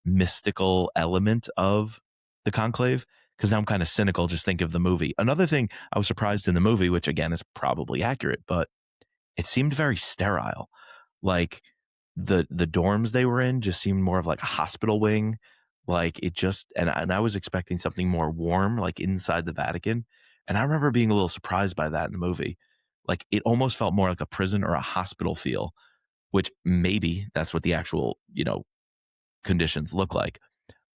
mystical element of the Conclave, because now I'm kind of cynical just think of the movie. Another thing I was surprised in the movie, which again is probably accurate, but it seemed very sterile. Like the dorms they were in just seemed more of like a hospital wing. Like it just, and I was expecting something more warm, like inside the Vatican. And I remember being a little surprised by that in the movie. Like it almost felt more like a prison or a hospital feel, which maybe that's what the actual, conditions look like.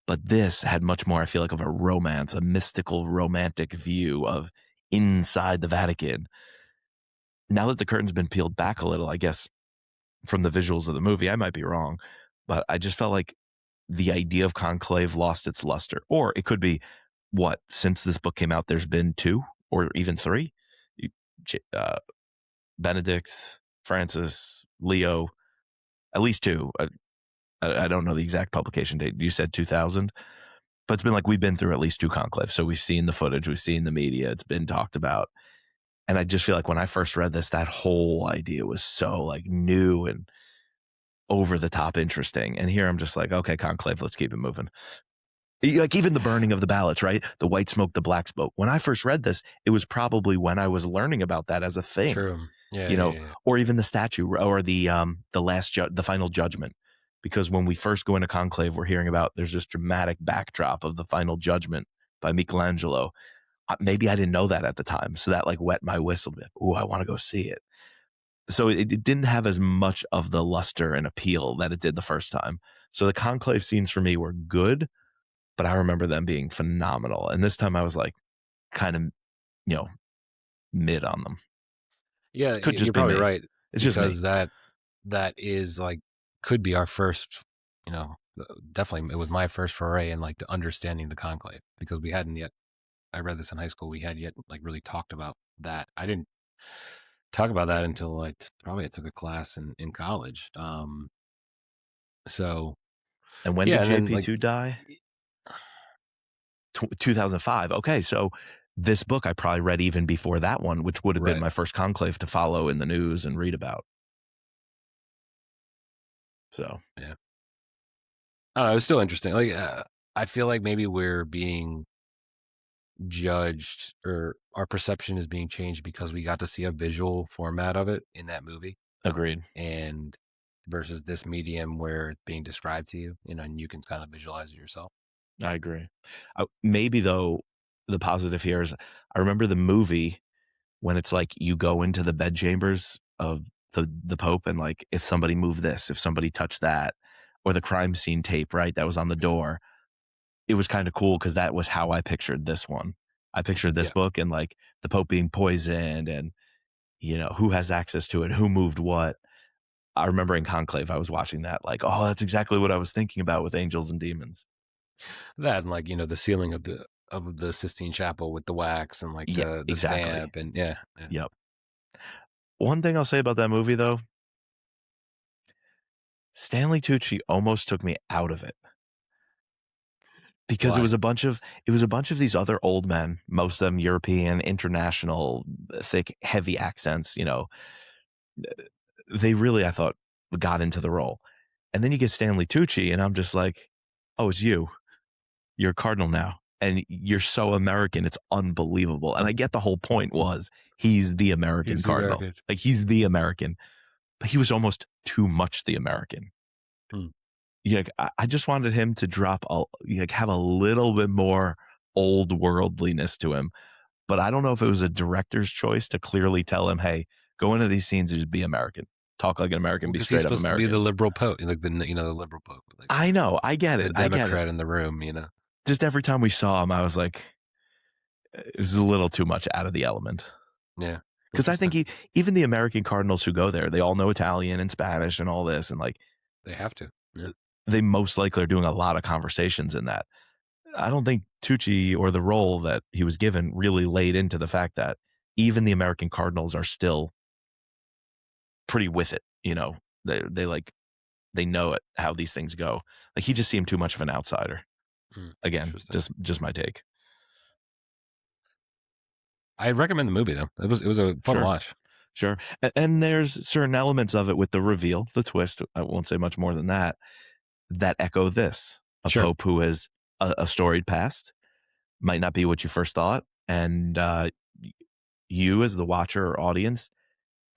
But this had much more, I feel like, of a romance, a mystical, romantic view of inside the Vatican. Now that the curtain's been peeled back a little, I guess, from the visuals of the movie, I might be wrong, but I just felt like the idea of conclave lost its luster. Or it could be, since this book came out, there's been 2 or even 3. Benedict, Francis, Leo, at least 2. I don't know the exact publication date. You said 2000, but it's been like we've been through at least 2 conclaves. So we've seen the footage, we've seen the media, it's been talked about. And I just feel like when I first read this, that whole idea was so like new and over the top interesting. And here I'm just like, okay, conclave, let's keep it moving. Like even the burning of the ballots, right? The white smoke, the black smoke. When I first read this, it was probably when I was learning about that as a thing. True. Yeah. Or even the statue or the final judgment. Because when we first go into conclave, we're hearing about there's this dramatic backdrop of the final judgment by Michelangelo. Maybe I didn't know that at the time. So that like wet my whistle a bit. Oh, I want to go see it. So it didn't have as much of the luster and appeal that it did the first time. So the conclave scenes for me were good, but I remember them being phenomenal. And this time I was like kind of, mid on them. Yeah, It could just you're be probably me. right. It's because just me. that is like could be our first, definitely it was my first foray in like to understanding the conclave, because we hadn't yet. I read this in high school. We had yet like really talked about that. I didn't talk about that until like probably I took a class in college. So And when yeah, did and then, JP2 die? 2005. Okay, so this book I probably read even before that one, which would have been my first conclave to follow in the news and read about. So yeah, I don't know. It was still interesting. Like I feel like maybe we're being judged, or our perception is being changed because we got to see a visual format of it in that movie. Agreed. And versus this medium where it's being described to you, and you can kind of visualize it yourself. I agree. Maybe though, the positive here is I remember the movie when it's like you go into the bedchambers of the Pope and like if somebody moved this, if somebody touched that, or the crime scene tape, right, that was on the door. It was kind of cool because that was how I pictured this one. I pictured this book and like the Pope being poisoned and, who has access to it, who moved what. I remember in Conclave, I was watching that like, oh, that's exactly what I was thinking about with Angels and Demons. That and like, the ceiling of the Sistine Chapel with the wax and like the exactly. stamp and yeah. Yep. One thing I'll say about that movie though, Stanley Tucci almost took me out of it. Because Why? it was a bunch of these other old men, most of them European, international, thick, heavy accents, they really, I thought, got into the role. And then you get Stanley Tucci and I'm just like, oh, it's you. You're a Cardinal now. And you're so American. It's unbelievable. And I get the whole point was he's the American Cardinal. Like he's the American. But he was almost too much the American. Hmm. Yeah, I just wanted him to have a little bit more old worldliness to him. But I don't know if it was a director's choice to clearly tell him, hey, go into these scenes and just be American. Talk like an American, Well, be because he's straight up supposed to be American. the liberal pope, like the liberal pope, like I know. I get the it. I get it. Democrat in the room. Just every time we saw him, I was like, this is a little too much out of the element. Yeah. Because I think even the American Cardinals who go there, they all know Italian and Spanish and all this. And like, they have to. Yeah. they most likely are doing a lot of conversations in that. I don't think Tucci or the role that he was given really laid into the fact that even the American Cardinals are still pretty with it. They know it, how these things go. Like he just seemed too much of an outsider. Again, just my take. I recommend the movie though. It was a fun watch. Sure. And there's certain elements of it with the reveal, the twist. I won't say much more than that echo this. A pope who has a storied past, might not be what you first thought. And you as the watcher or audience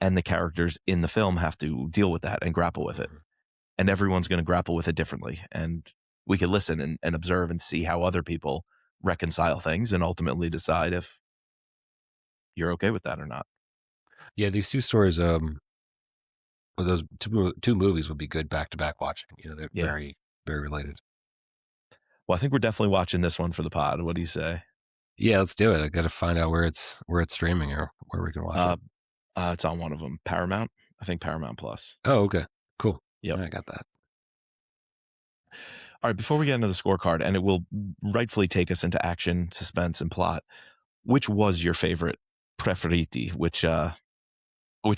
and the characters in the film have to deal with that and grapple with it. And everyone's going to grapple with it differently. And we can listen and observe and see how other people reconcile things and ultimately decide if you're okay with that or not. Yeah, these two stories, those two movies would be good back-to-back watching. They're very, very related. Well, I think we're definitely watching this one for the pod. What do you say? Yeah, let's do it. I got to find out where it's streaming or where we can watch it. It's on one of them. Paramount. I think Paramount Plus. Oh, okay. Cool. Yep. I got that. All right, before we get into the scorecard, and it will rightfully take us into action, suspense, and plot, which was your favorite preferiti? Which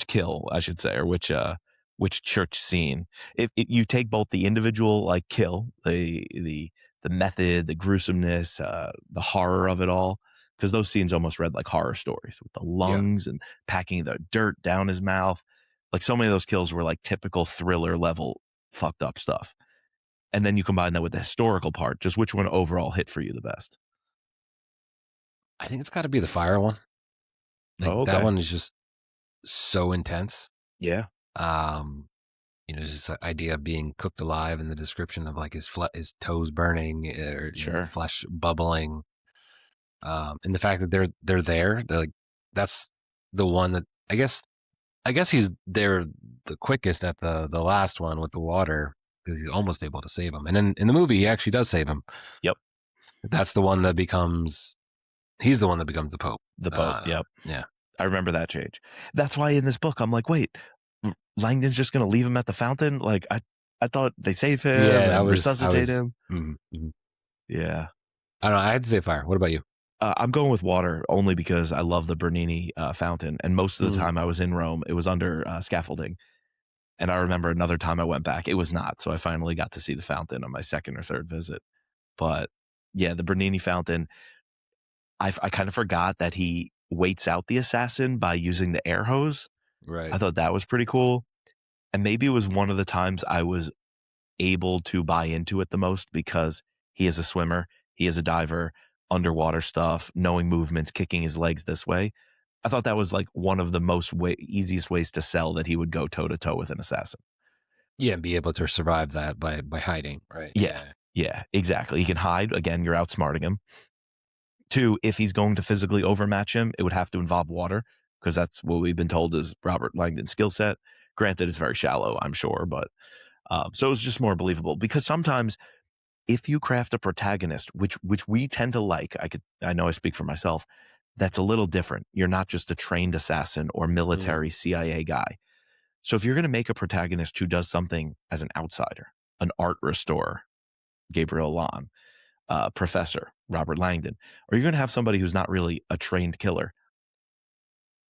kill, I should say, or which church scene? If you take both the individual like kill, the method, the gruesomeness, the horror of it all, because those scenes almost read like horror stories with the lungs and packing the dirt down his mouth. Like so many of those kills were like typical thriller level fucked up stuff. And then you combine that with the historical part. Just which one overall hit for you the best? I think it's got to be the fire one. Like that one is just so intense. Yeah. Just the idea of being cooked alive and the description of like his toes burning or flesh bubbling. And the fact that they're there, they're like, that's the one that I guess he's there the quickest at the last one with the water because he's almost able to save him. And in the movie, he actually does save him. Yep. That's the one that he's the one that becomes the Pope. The Pope. Yep. Yeah. I remember that change. That's why in this book, I'm like, wait, Langdon's just going to leave him at the fountain? Like, I thought they save him and resuscitate him. Mm-hmm. Yeah. I don't know. I had to say fire. What about you? I'm going with water only because I love the Bernini fountain. And most of the time I was in Rome, it was under scaffolding. And I remember another time I went back, it was not. So I finally got to see the fountain on my second or third visit. But yeah, the Bernini fountain, I kind of forgot that he waits out the assassin by using the air hose. Right. I thought that was pretty cool. And maybe it was one of the times I was able to buy into it the most because he is a swimmer, he is a diver, underwater stuff, knowing movements, kicking his legs this way. I thought that was like one of the easiest ways to sell that he would go toe to toe with an assassin. Yeah, and be able to survive that by hiding, right? Yeah, exactly. He can hide. Again, you're outsmarting him. 2, if he's going to physically overmatch him, it would have to involve water because that's what we've been told is Robert Langdon's skill set. Granted, it's very shallow, I'm sure, but so it's just more believable because sometimes if you craft a protagonist, which we tend to like, I know I speak for myself, that's a little different. You're not just a trained assassin or military CIA guy. So if you're going to make a protagonist who does something as an outsider, an art restorer, Gabriel Lan, professor, Robert Langdon, or you're going to have somebody who's not really a trained killer,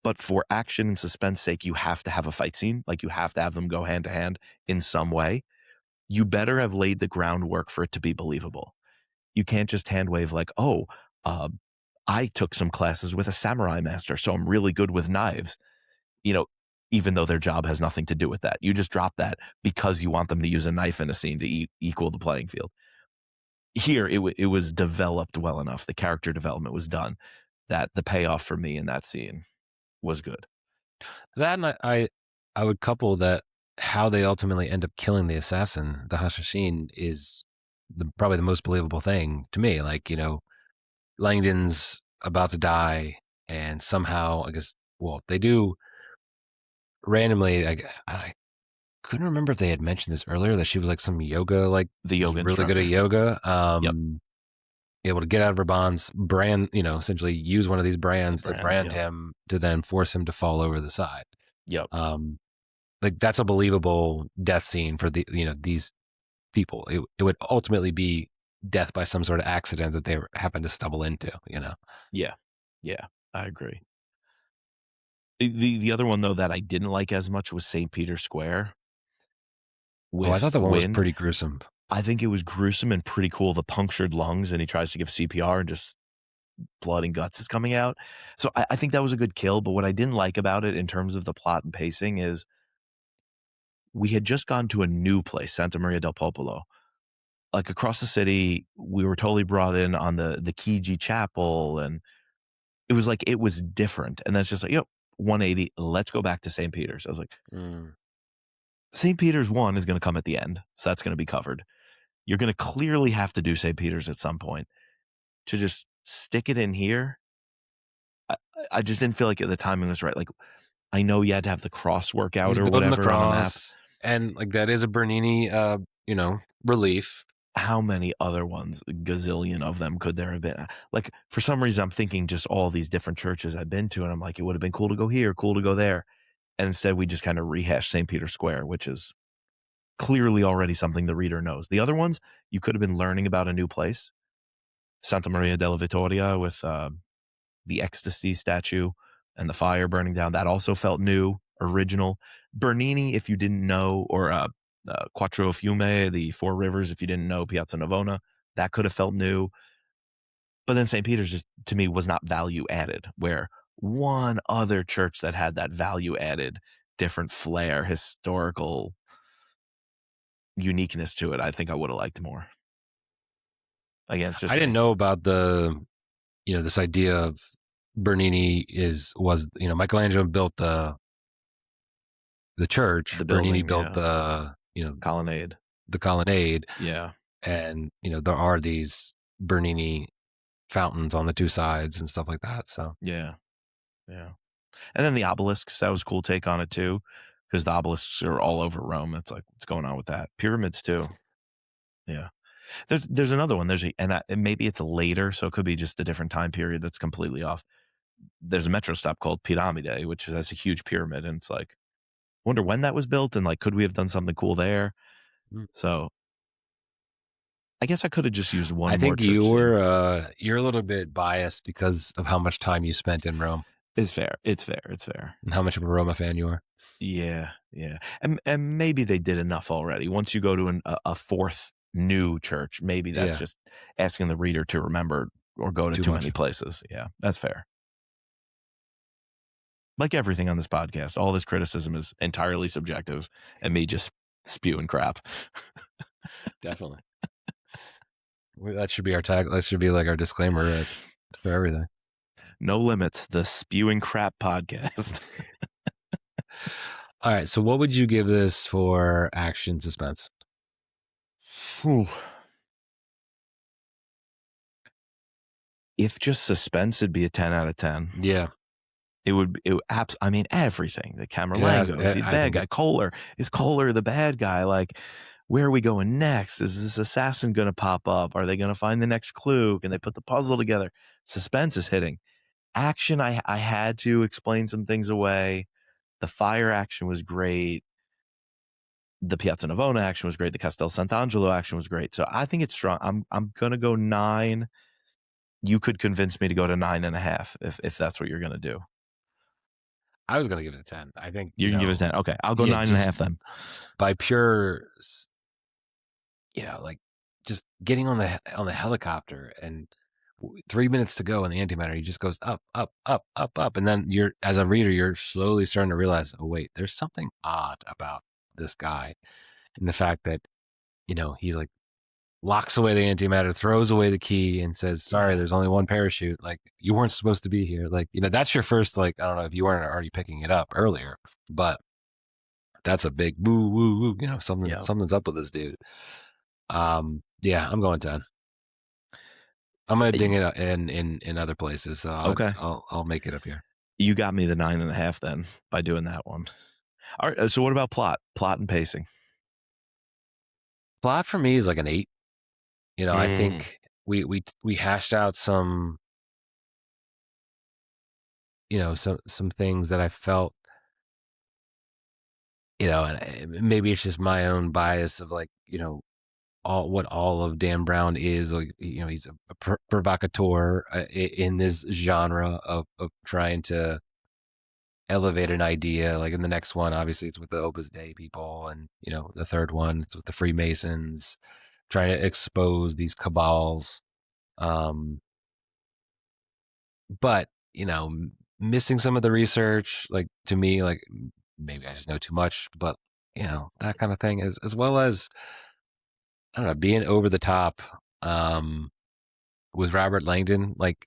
but for action and suspense sake, you have to have a fight scene. Like you have to have them go hand to hand in some way. You better have laid the groundwork for it to be believable. You can't just hand wave like, I took some classes with a samurai master, so I'm really good with knives. Even though their job has nothing to do with that. You just drop that because you want them to use a knife in a scene to equal the playing field. Here, it was developed well enough. The character development was done that the payoff for me in that scene was good. That and I would couple that how they ultimately end up killing the assassin, the Hashashin, is probably the most believable thing to me. Like, Langdon's about to die, and somehow, I guess, well, they do randomly. I couldn't remember if they had mentioned this earlier, that she was like some yoga, like The yoga really good at instructor. yoga. Yep. Able to get out of her bonds, brand, essentially use one of these brands to brands, brand yep. him, to then force him to fall over the side. Yep. Like, that's a believable death scene for these people. It would ultimately be death by some sort of accident that they happen to stumble into. Yeah. Yeah. I agree. The other one though that I didn't like as much was St. Peter's Square Oh, I thought with the one was Wind. pretty gruesome. I think it was gruesome and pretty cool. The punctured lungs, and he tries to give CPR and just blood and guts is coming out. So I think that was a good kill. But what I didn't like about it in terms of the plot and pacing is we had just gone to a new place, Santa Maria del Popolo. Like across the city, we were totally brought in on the Kiji Chapel, and it was like it was different. And that's just like, 180, let's go back to St. Peter's. I was like, St. Peter's 1 is going to come at the end. So that's going to be covered. You're going to clearly have to do St. Peter's at some point. To just stick it in here, I just didn't feel like the timing was right. Like, I know you had to have the cross workout He's or building the whatever on a map. cross, and like that is a Bernini, relief. How many other ones, gazillion of them, could there have been? Like, for some reason, I'm thinking just all these different churches I've been to, and I'm like, it would have been cool to go here, cool to go there. And instead, we just kind of rehashed St. Peter's Square, which is clearly already something the reader knows. The other ones, you could have been learning about a new place. Santa Maria della Vittoria with the ecstasy statue and the fire burning down. That also felt new, original. Bernini, if you didn't know, or Quattro Fiume, the Four Rivers, if you didn't know, Piazza Navona, that could have felt new. But then St. Peter's just, to me, was not value added, where one other church that had that value added, different flair, historical uniqueness to it, I think I would have liked more. Again, it's just I didn't me. know about this idea of Bernini was Michelangelo built the church. The Bernini building, built yeah. the Colonnade. the colonnade. Yeah. And there are these Bernini fountains on the two sides and stuff like that. So Yeah. Yeah. And then the obelisks, that was a cool take on it too, because the obelisks are all over Rome. It's like, what's going on with that? Pyramids too. Yeah. There's another one. And maybe it's later, so it could be just a different time period that's completely off. There's a metro stop called Piramide, which has a huge pyramid, and it's like, wonder when that was built, and like, could we have done something cool there? So I guess I could have just used one I more think church scene. you're a little bit biased because of how much time you spent in Rome. It's fair. It's fair. It's fair. And how much of a Roma fan you are. Yeah. Yeah. And maybe they did enough already. Once you go to a fourth new church, maybe that's just asking the reader to remember or go to too many places. Yeah, that's fair. Like everything on this podcast, all this criticism is entirely subjective and me just spewing crap. Definitely. That should be our tag. That should be like our disclaimer for everything. No limits, the spewing crap podcast. All right. So what would you give this for action suspense? Whew. If just suspense, it'd be a 10 out of 10. Yeah. It would I mean, everything. The Camerlengo, is he the bad guy? Kohler. Is Kohler the bad guy? Like, where are we going next? Is this assassin going to pop up? Are they going to find the next clue? Can they put the puzzle together? Suspense is hitting. Action, I had to explain some things away. The fire action was great. The Piazza Navona action was great. The Castel Sant'Angelo action was great. So I think it's strong. I'm going to go 9. You could convince me to go to 9.5 if that's what you're going to do. I was going to give it a 10. I think you can give it a 10. Okay. I'll go 9.5 then. By pure, like just getting on the helicopter and 3 minutes to go in the antimatter, he just goes up, up, up, up, up. And then as a reader, you're slowly starting to realize, oh, wait, there's something odd about this guy. And the fact that, he's like, locks away the antimatter, throws away the key, and says, sorry, there's only one parachute. Like, you weren't supposed to be here. Like, that's your first, like, I don't know if you weren't already picking it up earlier, but That's a big woo woo woo. You know, Yeah. something's up with this dude. Yeah, I'm going 10. I'm gonna ding it in other places, so Okay. I'll make it up here. You got me the 9.5 then by doing that one. All right. So what about plot and pacing? Plot for me is like an 8. You know, I think we hashed out some, you know, some things that I felt, you know, and maybe it's just my own bias of like, you know, all of Dan Brown is, like, you know, he's a provocateur in this genre of trying to elevate an idea. Like in the next one, obviously it's with the Opus Dei people, and you know, the third one it's with the Freemasons, trying to expose these cabals. Um, but you know, missing some of the research, like to me, like maybe I just know too much, but you know, that kind of thing, as well as I don't know, being over the top with Robert Langdon, like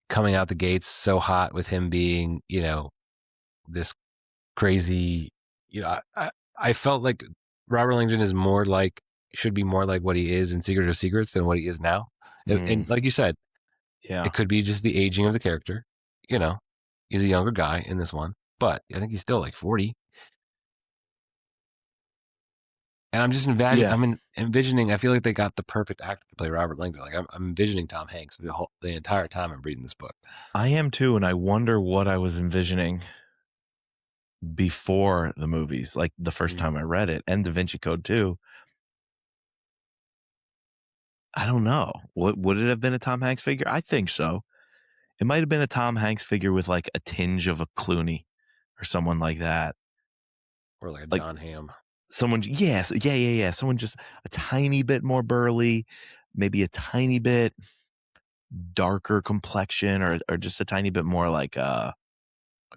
coming out the gates so hot with him being, you know, this crazy, you know, I felt like Robert Langdon is more like, should be more like what he is in Secret of Secrets than what he is now. And like you said, Yeah. it could be just the aging of the character. You know, he's a younger guy in this one, but I think he's still like 40. And I'm just envisioning. I feel like they got the perfect actor to play Robert Langdon. Like I'm envisioning Tom Hanks the entire time I'm reading this book. I am too, and I wonder what I was envisioning before the movies, like the first time I read it, and Da Vinci Code too. I don't know. What would it have been, a Tom Hanks figure? I think so. It might have been a Tom Hanks figure with like a tinge of a Clooney or someone like that. Or like a Like John Hamm. someone, yes, yeah. Someone just a tiny bit more burly, maybe a tiny bit darker complexion, or just a tiny bit more like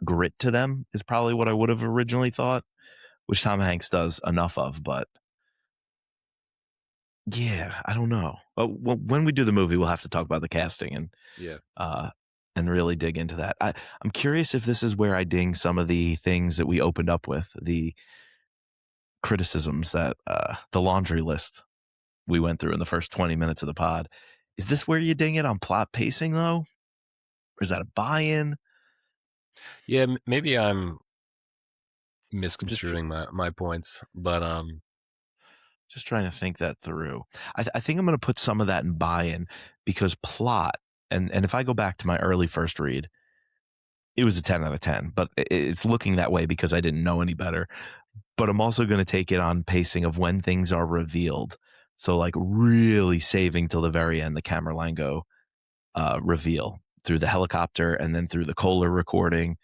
grit to them is probably what I would have originally thought, which Tom Hanks does enough of. But yeah, I don't know. But when we do the movie, we'll have to talk about the casting and really dig into that. I'm curious if this is where I ding some of the things that we opened up with, the criticisms that the laundry list we went through in the first 20 minutes of the pod. Is this where you ding it on plot pacing though? Or is that a buy-in? Yeah, maybe I'm misconstruing my points, but just trying to think that through. I think I'm going to put some of that in buy-in, because plot, and if I go back to my early first read, it was a 10 out of 10, but it's looking that way because I didn't know any better. But I'm also going to take it on pacing of when things are revealed. So like really saving till the very end, the Camerlengo reveal through the helicopter and then through the Kohler recording.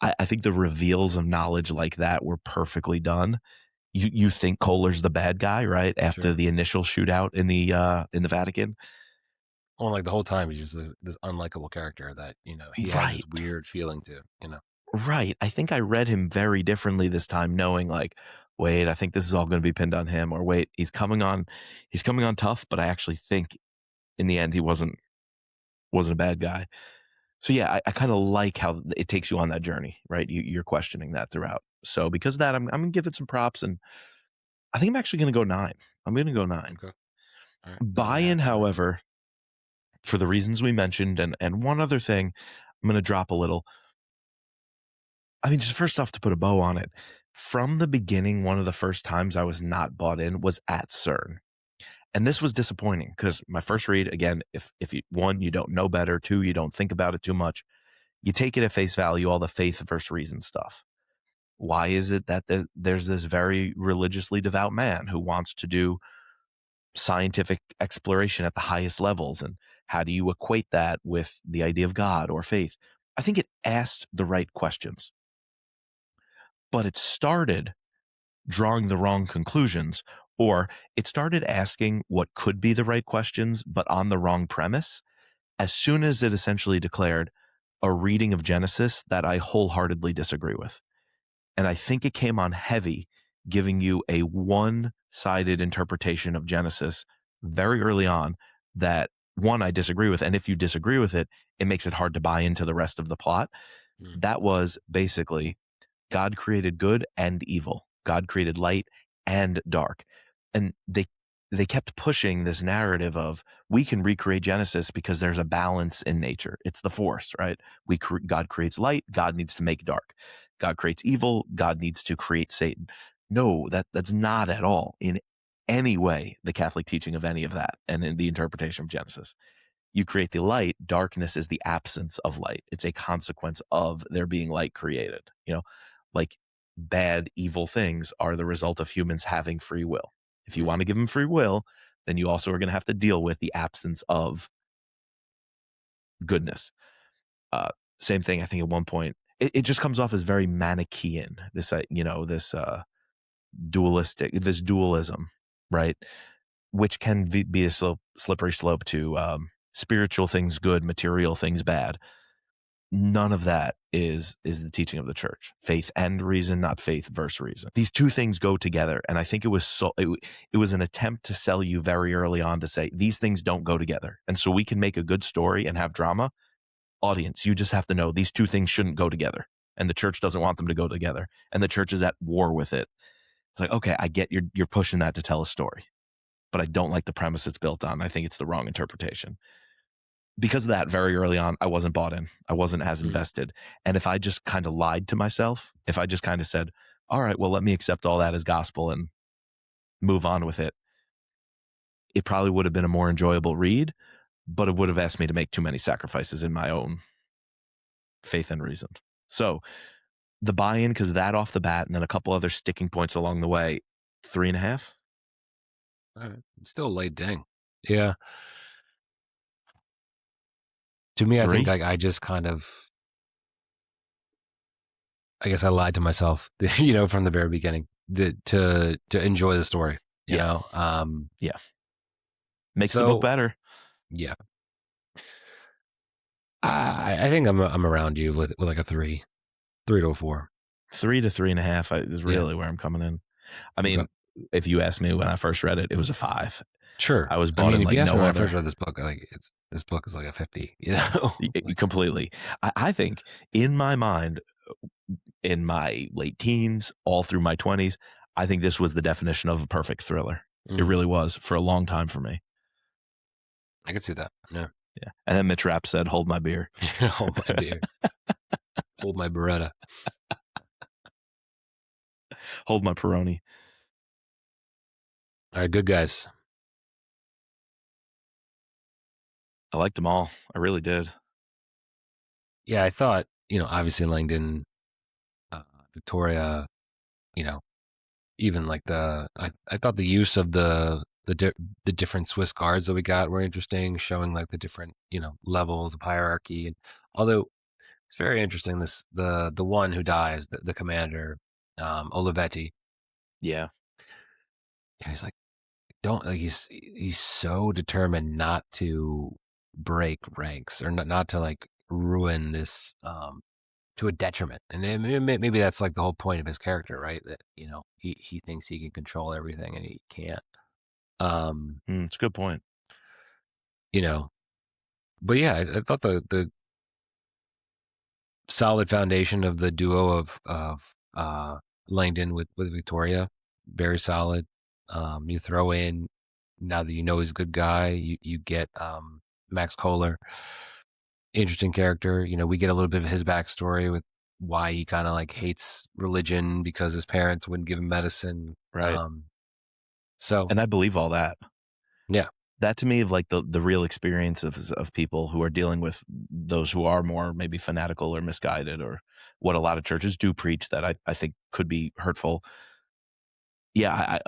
I think the reveals of knowledge like that were perfectly done. You think Kohler's the bad guy, right? After the initial shootout in the Vatican. Well, like the whole time he's just this unlikable character that, you know, he had this weird feeling to, you know. Right. I think I read him very differently this time, knowing like, wait, I think this is all going to be pinned on him, or wait, he's coming on tough, but I actually think in the end he wasn't a bad guy. So yeah, I kind of like how it takes you on that journey, right? You're questioning that throughout. So because of that, I'm going to give it some props, and I think I'm actually going to go 9. I'm going to go 9. Okay. All right. Buy-in, however, for the reasons we mentioned, and one other thing, I'm going to drop a little. I mean, just first off, to put a bow on it, from the beginning, one of the first times I was not bought in was at CERN. And this was disappointing because my first read, again, if you, 1, you don't know better, 2, you don't think about it too much, you take it at face value, all the faith versus reason stuff. Why is it that there's this very religiously devout man who wants to do scientific exploration at the highest levels? And how do you equate that with the idea of God or faith? I think it asked the right questions, but it started drawing the wrong conclusions, or it started asking what could be the right questions, but on the wrong premise, as soon as it essentially declared a reading of Genesis that I wholeheartedly disagree with. And I think it came on heavy, giving you a one-sided interpretation of Genesis very early on that, 1, I disagree with. And if you disagree with it, it makes it hard to buy into the rest of the plot. That was basically God created good and evil. God created light and dark. And they kept pushing this narrative of we can recreate Genesis because there's a balance in nature. It's the force, right? God creates light, God needs to make dark. God creates evil, God needs to create Satan. No, that's not at all in any way the Catholic teaching of any of that and in the interpretation of Genesis. You create the light, darkness is the absence of light. It's a consequence of there being light created. Like bad, evil things are the result of humans having free will. If you want to give them free will, then you also are going to have to deal with the absence of goodness. Same thing, I think at one point, it just comes off as very Manichaean, this dualism, right? Which can be a slippery slope to spiritual things good, material things bad. None of that is the teaching of the church. Faith and reason, not faith versus reason. These two things go together, and I think it was an attempt to sell you very early on to say these things don't go together. And so we can make a good story and have drama. Audience, you just have to know these two things shouldn't go together, and the church doesn't want them to go together, and the church is at war with it. It's like, okay, I get you're pushing that to tell a story, but I don't like the premise it's built on. I think it's the wrong interpretation. Because of that, very early on, I wasn't bought in. I wasn't as invested. And if I just kind of lied to myself, if I just kind of said, all right, well, let me accept all that as gospel and move on with it, it probably would have been a more enjoyable read, but it would have asked me to make too many sacrifices in my own faith and reason. So the buy-in, because that off the bat, and then a couple other sticking points along the way, 3.5. Still late, dang. Yeah. To me, 3? I think I just kind of, I guess I lied to myself, from the very beginning to enjoy the story, you know? Yeah. Makes the book better. Yeah. I think I'm around you with like a 3 to a 4. 3 to 3.5 is really where I'm coming in. I mean, if you asked me when I first read it, it was a 5. Sure. I was bought in if like you asked me no when other. I first read this book, this book is like a 50, Completely. I think in my mind, in my late teens, all through my 20s, I think this was the definition of a perfect thriller. It really was for a long time for me. I could see that. Yeah. Yeah. And then Mitch Rapp said, hold my beer. Hold my beer. Hold my Beretta. Hold my Peroni. All right, good guys. I liked them all. I really did. Yeah, I thought, obviously Langdon, Victoria, even like I thought the use of the different Swiss guards that we got were interesting, showing like the different, levels of hierarchy. And although it's very interesting, the one who dies, the commander, Olivetti. Yeah. He's like, he's so determined not to break ranks or not to like ruin this to a detriment. And maybe that's like the whole point of his character, right? That he thinks he can control everything and he can't. It's a good point. But yeah, I thought the solid foundation of the duo of Langdon with Victoria, very solid. You throw in, now that he's a good guy, you get Max Kohler, interesting character. We get a little bit of his backstory with why he kind of like hates religion because his parents wouldn't give him medicine. Right. So, and I believe all that. Yeah. That to me of like the real experience of people who are dealing with those who are more maybe fanatical or misguided, or what a lot of churches do preach that I think could be hurtful. Yeah,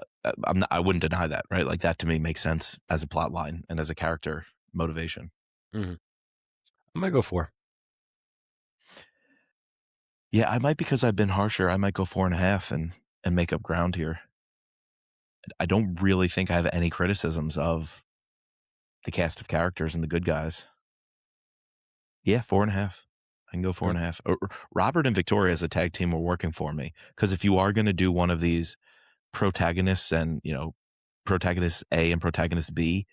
I wouldn't deny that, right? Like that to me makes sense as a plot line and as a character motivation. Mm-hmm. I might go 4. Yeah, I might, because I've been harsher. I might go 4.5 and make up ground here. I don't really think I have any criticisms of the cast of characters and the good guys. Yeah, 4.5. I can go 4.5. Robert and Victoria as a tag team were working for me, because if you are going to do one of these protagonists and protagonist A and protagonist B,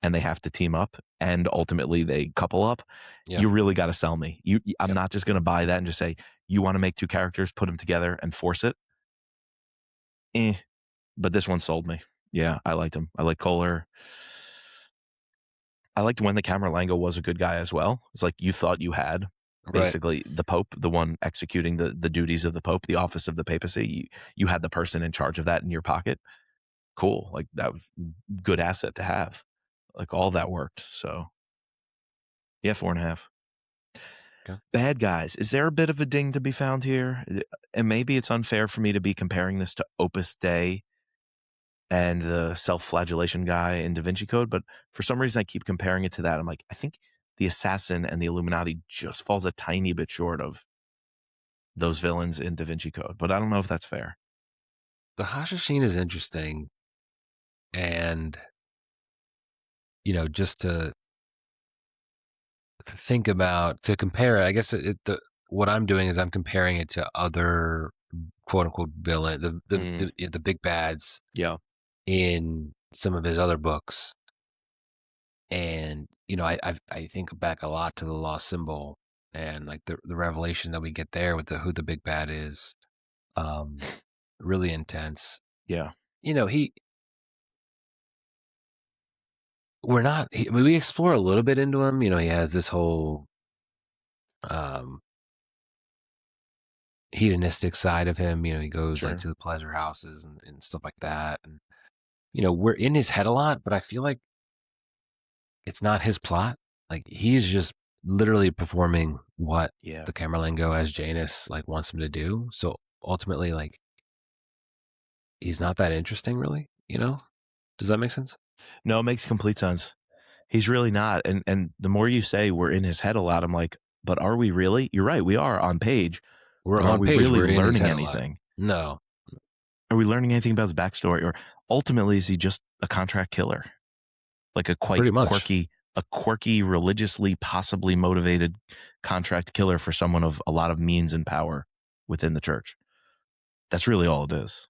and they have to team up and ultimately they couple up, Yeah. you really got to sell me. I'm Yep. not just going to buy that and just say, you want to make two characters, put them together and force it. But this one sold me. Yeah, I liked him. I like Kohler. I liked when the Camerlengo was a good guy as well. It's like you thought you had basically the Pope, the one executing the duties of the Pope, the office of the papacy. You had the person in charge of that in your pocket. Cool. Like that was good asset to have. Like all that worked. So yeah, 4.5. Okay. Bad guys. Is there a bit of a ding to be found here? And maybe it's unfair for me to be comparing this to Opus Dei and the self-flagellation guy in Da Vinci Code, but for some reason I keep comparing it to that. I'm like, I think the assassin and the Illuminati just falls a tiny bit short of those villains in Da Vinci Code, but I don't know if that's fair. The Hashashin is interesting, and just to think about, to compare it, I guess what I'm doing is I'm comparing it to other quote unquote villain, the big bads, Yeah, in some of his other books, and I think back a lot to the Lost Symbol and like the revelation that we get there with who the big bad is, really intense. yeah, We explore a little bit into him. He has this whole hedonistic side of him. He goes sure. like to the pleasure houses and stuff like that. And, we're in his head a lot, but I feel like it's not his plot. Like he's just literally performing what Yeah. the Camerlengo as Janus like wants him to do. So ultimately, like he's not that interesting, really. Does that make sense? No, it makes complete sense. He's really not. And the more you say we're in his head a lot, I'm like, but are we really? You're right. We are on page. We're But are on we page. really We're in his learning head a lot. anything? No. Are we learning anything about his backstory? Or ultimately, is he just a contract killer? Like a quite Pretty much. quirky, religiously possibly motivated contract killer for someone of a lot of means and power within the church. That's really all it is.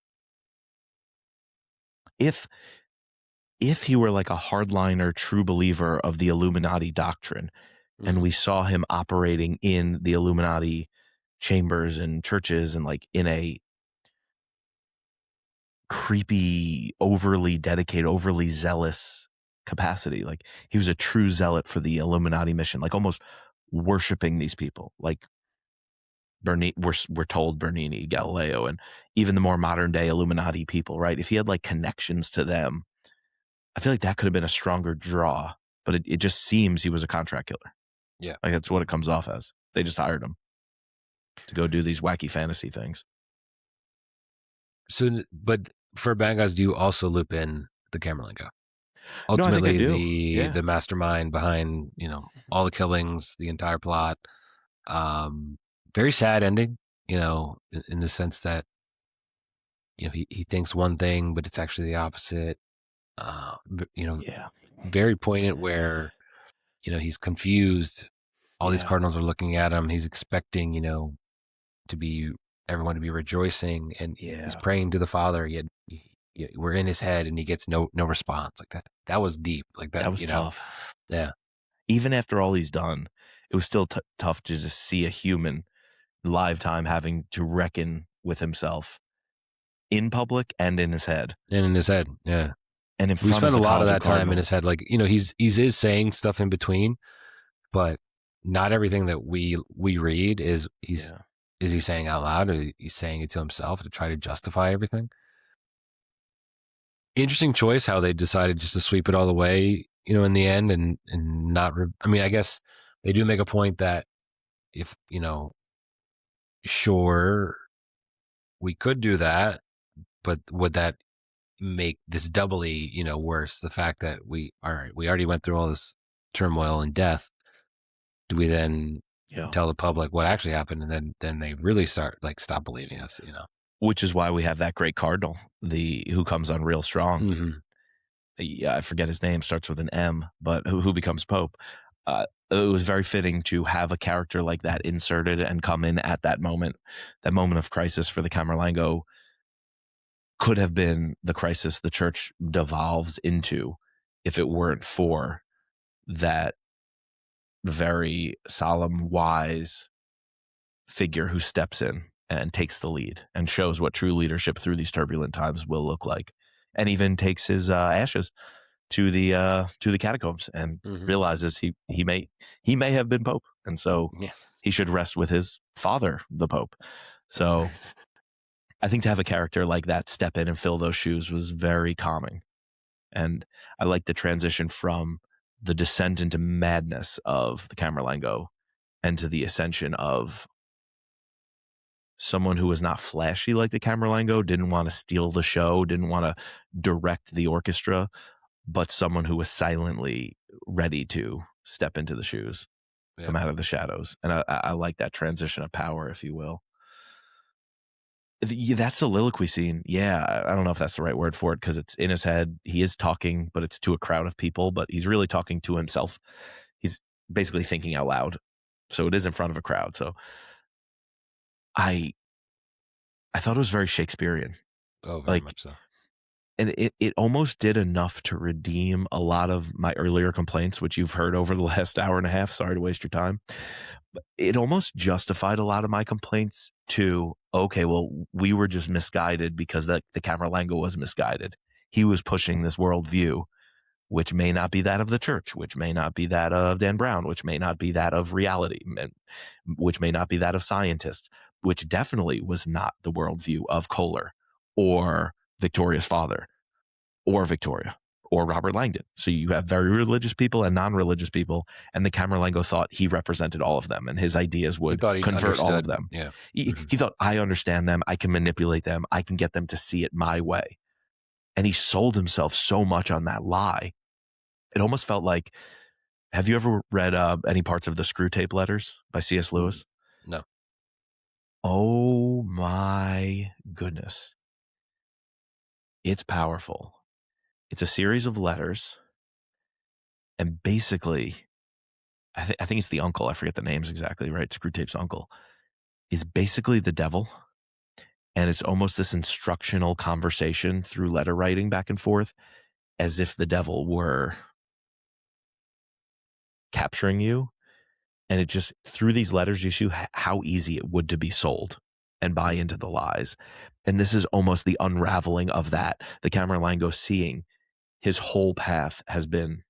If he were like a hardliner, true believer of the Illuminati doctrine, and we saw him operating in the Illuminati chambers and churches and like in a creepy, overly dedicated, overly zealous capacity, like he was a true zealot for the Illuminati mission, like almost worshiping these people, like we're told Bernini, Galileo, and even the more modern day Illuminati people, right? If he had like connections to them, I feel like that could have been a stronger draw, but it just seems he was a contract killer. Yeah. Like that's what it comes off as. They just hired him to go do these wacky fantasy things. So, but for bad guys, do you also loop in the Camerlengo? No, I think I Ultimately, do. the mastermind behind all the killings, the entire plot. Very sad ending. In the sense that he thinks one thing, but it's actually the opposite. Yeah. Very poignant where he's confused. All these Yeah. cardinals are looking at him. He's expecting to be everyone to be rejoicing, and he's praying to the Father. Yet we're in his head, and he gets no response. Like that. That was deep. Like that. That was tough. Yeah. Even after all he's done, it was still tough to just see a human live time having to reckon with himself in public and in his head. And in his head, yeah. And in We front spend of a the lot of College that time in his head. Like he is saying stuff in between, but not everything that we read is he's saying out loud, or he's saying it to himself to try to justify everything. Interesting choice how they decided just to sweep it all away, in the end, and not. I mean, I guess they do make a point that if sure, we could do that, but would that make this doubly, worse? The fact that we already went through all this turmoil and death. Do we then tell the public what actually happened, and then they really start stop believing us? Which is why we have that great cardinal, who comes on real strong. Mm-hmm. Yeah, I forget his name, starts with an M, but who becomes Pope. It was very fitting to have a character like that inserted and come in at that moment of crisis for the Camerlengo. Could have been the crisis the church devolves into if it weren't for that very solemn, wise figure who steps in and takes the lead and shows what true leadership through these turbulent times will look like, and even takes his ashes to the catacombs and realizes he may have been Pope, and so he should rest with his father, the Pope. So I think to have a character like that step in and fill those shoes was very calming. And I like the transition from the descent into madness of the Camerlengo and to the ascension of someone who was not flashy like the Camerlengo, didn't want to steal the show, didn't want to direct the orchestra, but someone who was silently ready to step into the shoes, come out of the shadows. And I like that transition of power, if you will. That soliloquy scene, I don't know if that's the right word for it, because it's in his head. He is talking, but it's to a crowd of people, but he's really talking to himself. He's basically thinking out loud. So it is in front of a crowd. So I thought it was very Shakespearean. Oh, very much so. And it almost did enough to redeem a lot of my earlier complaints, which you've heard over the last hour and a half. Sorry to waste your time. But it almost justified a lot of my complaints to, okay, well, we were just misguided because the Camerlengo was misguided. He was pushing this worldview, which may not be that of the church, which may not be that of Dan Brown, which may not be that of reality, which may not be that of scientists, which definitely was not the worldview of Kohler or Victoria's father or Victoria or Robert Langdon. So you have very religious people and non-religious people, and the Camerlengo thought he represented all of them and his ideas would convert all of them. Yeah. He thought, I understand them, I can manipulate them, I can get them to see it my way. And he sold himself so much on that lie. It almost felt like, have you ever read any parts of the Screw Tape Letters by C.S. Lewis? No. Oh my goodness. It's powerful. It's a series of letters, and basically, I think it's the uncle. I forget the names exactly, right? Screw Tape's uncle is basically the devil, and it's almost this instructional conversation through letter writing back and forth, as if the devil were capturing you, and it just, through these letters, you see how easy it would to be sold and buy into the lies. And this is almost the unraveling of that. The Camerlengo seeing his whole path has been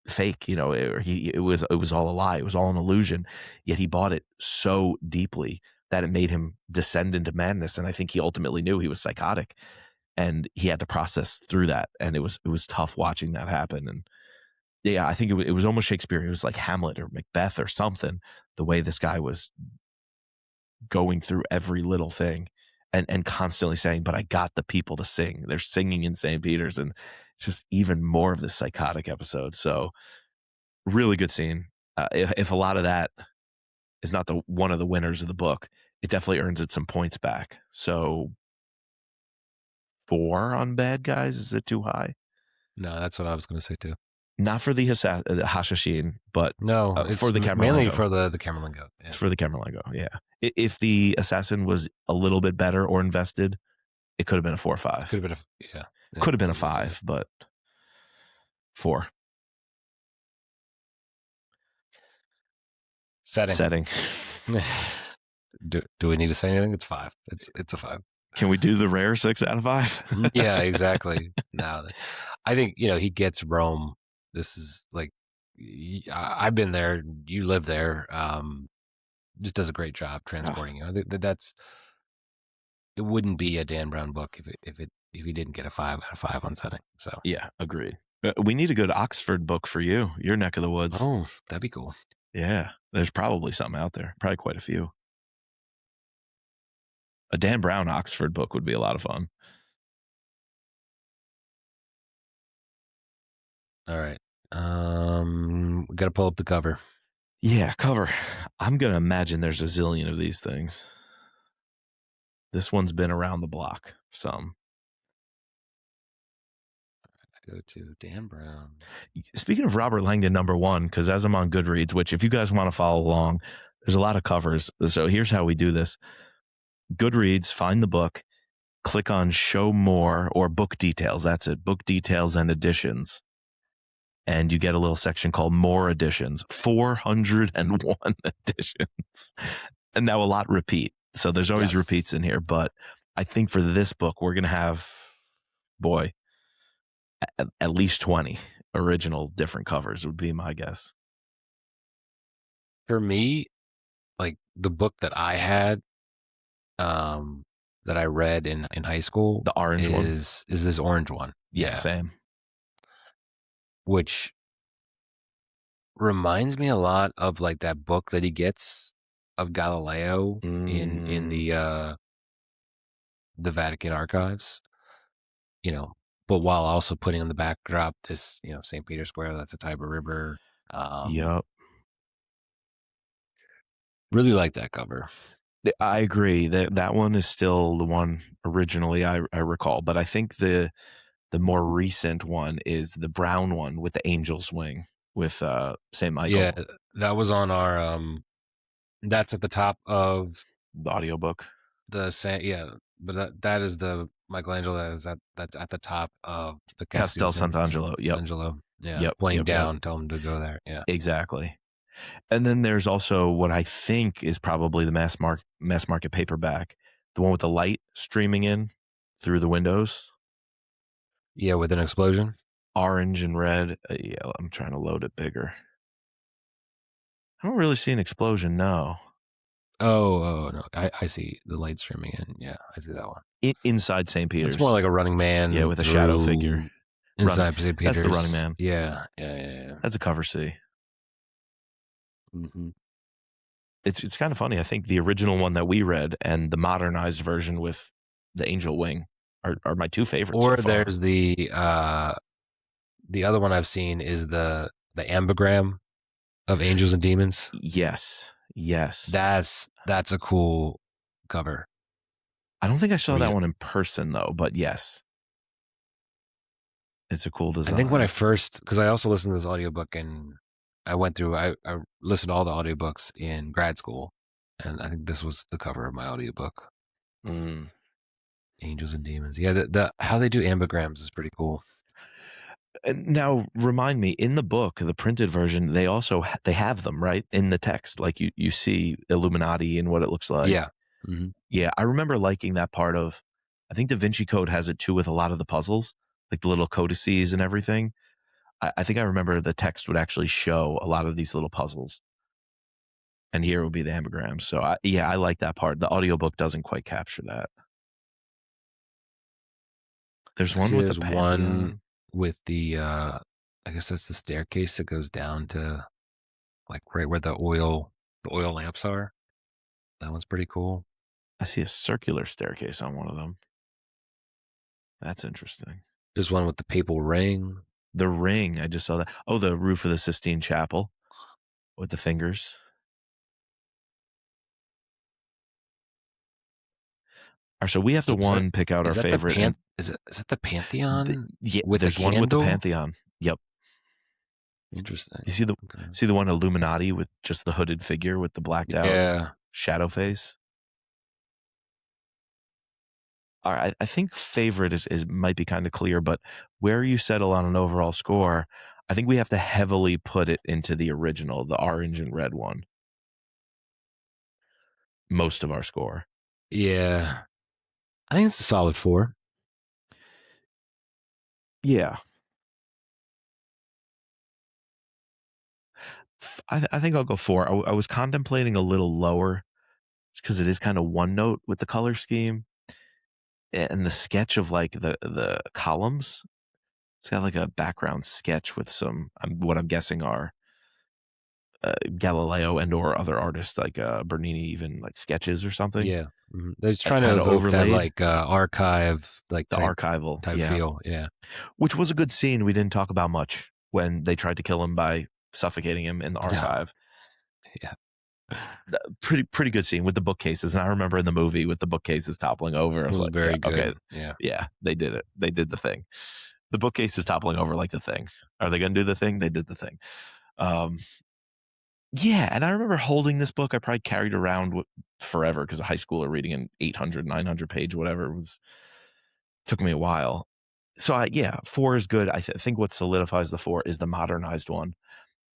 fake, it was all a lie. It was all an illusion. Yet he bought it so deeply that it made him descend into madness. And I think he ultimately knew he was psychotic, and he had to process through that. And it was tough watching that happen. And I think it was almost Shakespearean. It was like Hamlet or Macbeth or something, the way this guy was going through every little thing and constantly saying, but I got the people to sing. They're singing in St. Peter's, and it's just even more of this psychotic episode. So really good scene. If a lot of that is not one of the winners of the book, it definitely earns it some points back. So 4 on bad guys. Is it too high? No, that's what I was going to say too. Not for the Hashashin, but no, it's for the Camerlengo. Mainly for the Camerlengo. Yeah. It's for the Camerlengo, yeah. If the assassin was a little bit better or invested, it could have been a 4 or 5. Could have been Could have been a 5, but 4. Setting. Do we need to say anything? It's 5. It's a 5. Can we do the rare 6 out of 5? Yeah, exactly. No, I think he gets Rome. This is like, I've been there. You live there. Just does a great job transporting you. That's, it wouldn't be a Dan Brown book if he didn't get a 5 out of 5 on setting. So yeah, agreed. We need a good Oxford book for you, your neck of the woods. Oh, that'd be cool. Yeah, there's probably something out there. Probably quite a few. A Dan Brown Oxford book would be a lot of fun. All right. We got to pull up the cover. Yeah, cover. I'm going to imagine there's a zillion of these things. This one's been around the block some. Go to Dan Brown. Speaking of Robert Langdon, #1, because as I'm on Goodreads, which if you guys want to follow along, there's a lot of covers. So here's how we do this. Goodreads, find the book, click on show more or book details. That's it. Book details and editions. And you get a little section called more editions, 401 editions. And now a lot repeat. So there's always repeats in here. But I think for this book, we're going to have, boy, at least 20 original different covers would be my guess. For me, like the book that I had, that I read in high school, the orange one is this orange one. Yeah, same. Which reminds me a lot of like that book that he gets of Galileo in the Vatican archives, but while also putting in the backdrop this, St. Peter's Square, that's a Tiber River. Yep. Really like that cover. I agree that one is still the one originally I recall, but I think the more recent one is the brown one with the angel's wing with St. Michael. Yeah, that was on our that's at the top of the audiobook. But that is the Michelangelo that's at the top of the Castel Sant'Angelo. Yep. Playing down, tell him to go there. Yeah. Exactly. And then there's also what I think is probably the mass market paperback, the one with the light streaming in through the windows. Yeah, with an explosion. Orange and red. Yeah, I'm trying to load it bigger. I don't really see an explosion, no. Oh no, I see the light streaming in. Yeah, I see that one. Inside St. Peter's. It's more like a running man. Yeah, with a shadow figure. Inside St. Peter's. That's the running man. Yeah. That's a cover C. Mm-hmm. It's kind of funny. I think the original one that we read and the modernized version with the angel wing are my two favorites. Or so there's the other one I've seen is the ambigram of angels and demons. Yes. That's a cool cover. I don't think I saw that one in person though, but yes. It's a cool design. I think when because I also listened to this audiobook and I listened to all the audiobooks in grad school, and I think this was the cover of my audiobook. Angels and Demons. Yeah, the how they do ambigrams is pretty cool. Now, remind me, in the book, the printed version, they have them, right? In the text, like you see Illuminati and what it looks like. Yeah. Mm-hmm. Yeah, I remember liking that part of, I think the Vinci Code has it too with a lot of the puzzles, like the little codices and everything. I think I remember the text would actually show a lot of these little puzzles. And here would be the ambigrams. So, I like that part. The audiobook doesn't quite capture that. There's one with the Pantheon. One with the, I guess that's the staircase that goes down to, like, right where the oil lamps are. That one's pretty cool. I see a circular staircase on one of them. That's interesting. There's one with the papal ring. The ring, I just saw that. Oh, the roof of the Sistine Chapel with the fingers. All right, so we have to pick out our favorite. Is it the Pantheon? Yeah, with there's the one with the Pantheon. Yep. Interesting. You see the one Illuminati with just the hooded figure with the blacked out shadow face? All right, I think favorite is might be kind of clear, but where you settle on an overall score, I think we have to heavily put it into the original, the orange and red one. Most of our score. Yeah. I think it's a solid 4. Yeah. I think I'll go 4. I was contemplating a little lower because it is kind of one note with the color scheme. And the sketch of like the columns, it's got like a background sketch with some what I'm guessing are Galileo and or other artists like Bernini, even like sketches or something. Yeah, mm-hmm. They're just trying to evoke that like archive, like the archival type feel. Yeah, which was a good scene we didn't talk about much when they tried to kill him by suffocating him in the archive. Yeah. Pretty good scene with the bookcases, and I remember in the movie with the bookcases toppling over. I was like, very good. Okay, yeah, they did it. They did the thing. The bookcases toppling over like the thing. Are they going to do the thing? They did the thing. Yeah, and I remember holding this book. I probably carried around forever because a high schooler reading an 800, 900 page, whatever. It was took me a while. So yeah, 4 is good. I think what solidifies the 4 is the modernized one.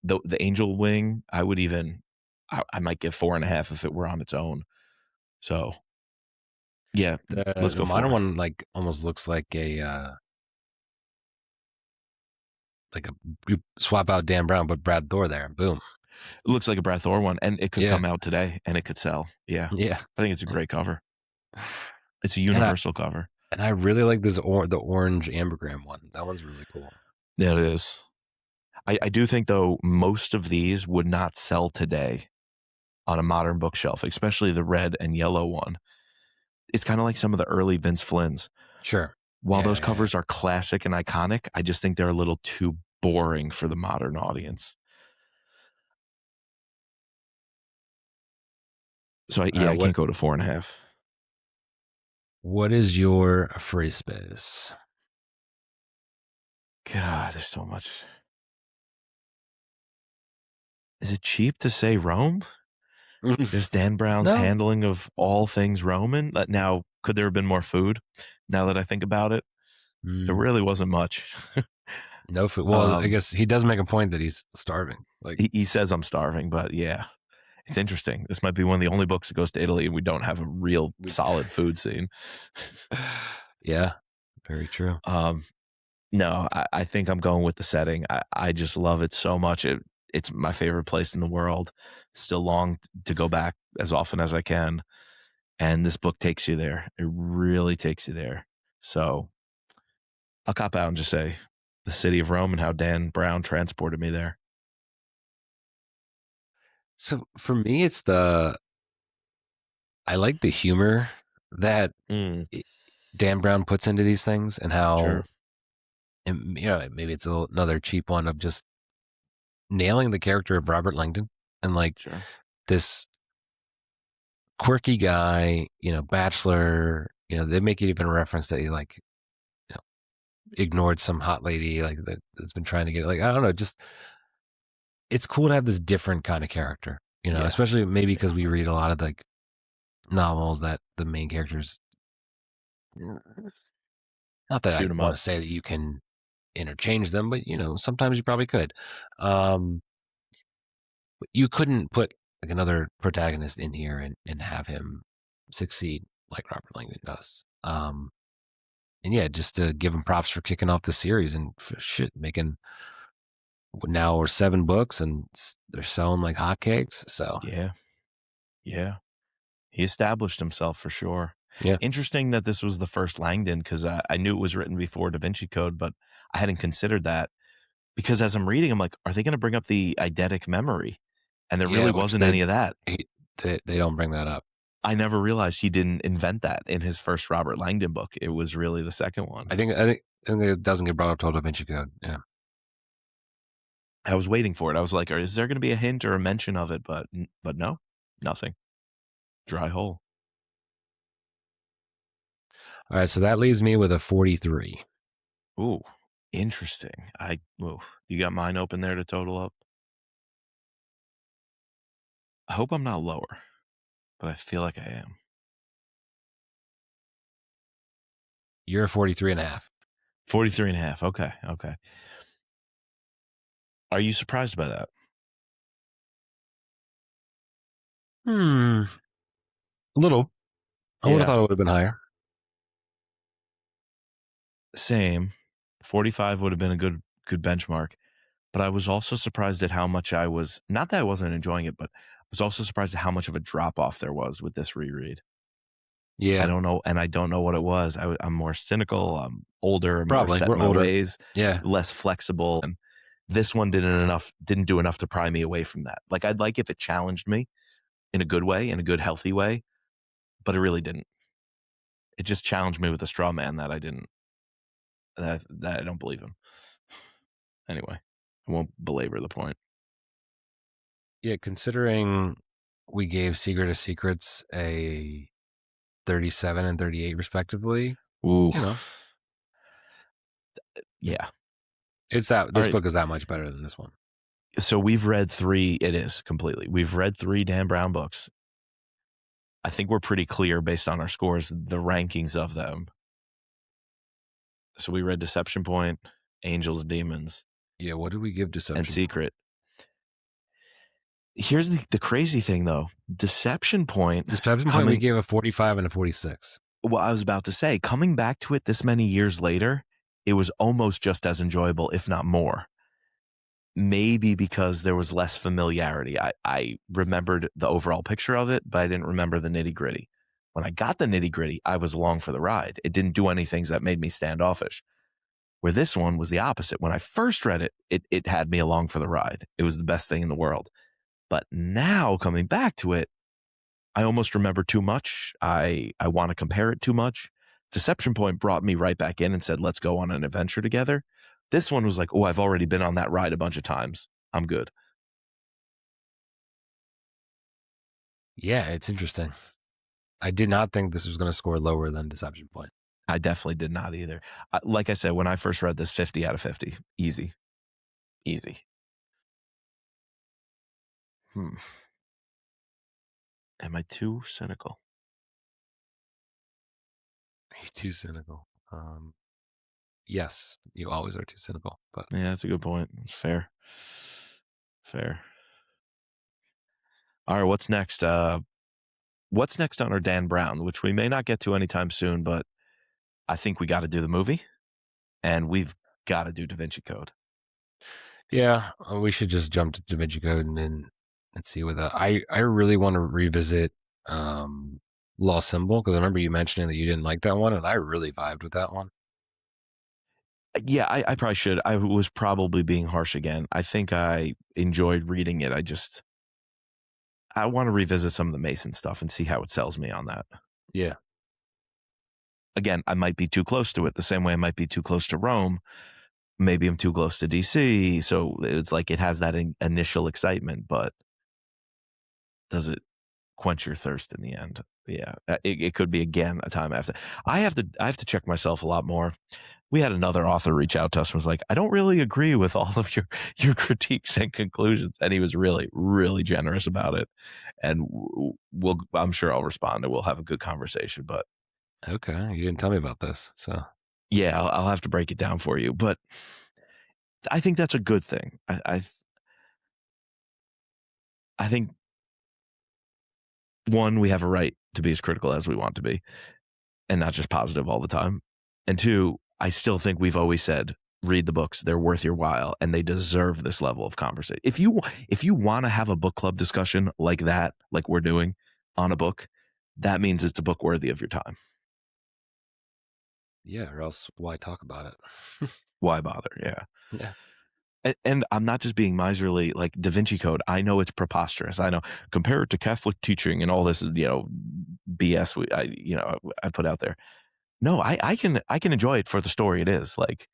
The Angel Wing, I would even, I might give 4.5 if it were on its own. So yeah, let's The go modern 4. one like almost looks like a you swap out Dan Brown, but Brad Thor there. Boom. It looks like a Brad Thor one, and it could Yeah. come out today, and it could sell. Yeah, Yeah. I think it's a great cover. It's a And universal cover. I really like this the orange ambergram one. That one's really cool. Yeah, it is. I do think though most of these would not sell today on a modern bookshelf, especially the red and yellow one. It's kind of like some of the early Vince Flynn's. Sure. While Yeah, those covers are classic and iconic, I just think they're a little too boring for the modern audience. So I can't go to 4.5. What is your free space? God, there's so much. Is it cheap to say Rome? There's Dan Brown's No. handling of all things Roman. Now, could there have been more food? Now that I think about it, there really wasn't much. No food. Well, I guess he does make a point that he's starving. Like he says I'm starving, but yeah, it's interesting. This might be one of the only books that goes to Italy and we don't have a real solid food scene. Yeah, very true. No, I think I'm going with the setting. I just love it so much. It's my favorite place in the world. Still long to go back as often as I can. And this book takes you there. It really takes you there. So I'll cop out and just say the city of Rome and how Dan Brown transported me there. So for me, it's I like the humor that Dan Brown puts into these things and how, Sure. and, maybe it's another cheap one of just nailing the character of Robert Langdon and like this quirky guy, bachelor, they make it even a reference that he like, ignored some hot lady like that's been trying to get like, I don't know, just it's cool to have this different kind of character, especially maybe because we read a lot of like novels that the main characters, not that I want to say that you can interchange them, but sometimes you probably could. But you couldn't put like another protagonist in here and have him succeed like Robert Langdon does. And yeah, just to give him props for kicking off the series and for making now we're 7 books and they're selling like hotcakes. So yeah, he established himself for sure. Yeah, interesting that this was the first Langdon because I knew it was written before Da Vinci Code, but I hadn't considered that because as I'm reading, I'm like, are they going to bring up the eidetic memory? And there really wasn't any of that. They don't bring that up. I never realized he didn't invent that in his first Robert Langdon book. It was really the second one. I think it doesn't get brought up till Da Vinci Code. Yeah. I was waiting for it. I was like, is there going to be a hint or a mention of it? But no, nothing. Dry hole. All right, so that leaves me with a 43. Ooh, interesting. You got mine open there to total up? I hope I'm not lower, but I feel like I am. You're a 43.5. 43.5. Okay. Are you surprised by that? A little. I would have thought it would have been higher. Same. 45 would have been a good benchmark. But I was also surprised at how much I was, not that I wasn't enjoying it, but I was also surprised at how much of a drop off there was with this reread. Yeah. I don't know. And I don't know what it was. I'm more cynical. I'm older. Probably. More set We're in my older. ways. Yeah. Less flexible. And this one didn't do enough to pry me away from that. Like I'd like if it challenged me in a good way, in a good, healthy way, but it really didn't. It just challenged me with a straw man that I don't believe him. Anyway, I won't belabor the point. Yeah, considering we gave Secret of Secrets a 37 and 38 respectively. Ooh. Yeah. This book is that much better than this one. So we've read 3. It is completely. We've read 3 Dan Brown books. I think we're pretty clear based on our scores, the rankings of them. So we read Deception Point, Angels and Demons, Yeah, what did we give Deception and Secret. Here's the crazy thing, though. Deception Point. Deception Point, we gave a 45 and a 46. Well, I was about to say, coming back to it this many years later, it was almost just as enjoyable, if not more. Maybe because there was less familiarity. I remembered the overall picture of it, but I didn't remember the nitty gritty. When I got the nitty gritty, I was along for the ride. It didn't do any things that made me standoffish. Where this one was the opposite. When I first read it, it had me along for the ride. It was the best thing in the world. But now coming back to it, I almost remember too much. I want to compare it too much. Deception Point brought me right back in and said, let's go on an adventure together. This one was like, oh, I've already been on that ride a bunch of times. I'm good. Yeah, it's interesting. I did not think this was going to score lower than Deception Point. I definitely did not either. Like I said, when I first read this, 50 out of 50. Easy. Am I too cynical? Are you too cynical? Yes, you always are too cynical. But yeah, that's a good point. Fair. All right, what's next? What's next on our Dan Brown, which we may not get to anytime soon, but I think we got to do the movie, and we've got to do Da Vinci Code. Yeah, we should just jump to Da Vinci Code and see what that. I really want to revisit Lost Symbol, because I remember you mentioning that you didn't like that one, and I really vibed with that one. Yeah, I probably should. I was probably being harsh again. I think I enjoyed reading it. I want to revisit some of the Mason stuff and see how it sells me on that. Yeah. Again, I might be too close to it, the same way I might be too close to Rome. Maybe I'm too close to DC. So it's like it has that initial excitement, but does it quench your thirst in the end? Yeah, it could be, again, a time after. I have to check myself a lot more. We had another author reach out to us and was like, I don't really agree with all of your critiques and conclusions. And he was really, really generous about it. And I'm sure I'll respond and we'll have a good conversation. But okay, you didn't tell me about this. So yeah, I'll have to break it down for you. But I think that's a good thing. I think, one, we have a right to be as critical as we want to be and not just positive all the time. And two, I still think we've always said, read the books. They're worth your while and they deserve this level of conversation. If you want to have a book club discussion like that, like we're doing on a book, that means it's a book worthy of your time. Yeah, or else why talk about it? Why bother? Yeah. Yeah. And I'm not just being miserly, like Da Vinci Code. I know it's preposterous. I know, compare it to Catholic teaching and all this, BS I put out there. No, I can enjoy it for the story it is. Like,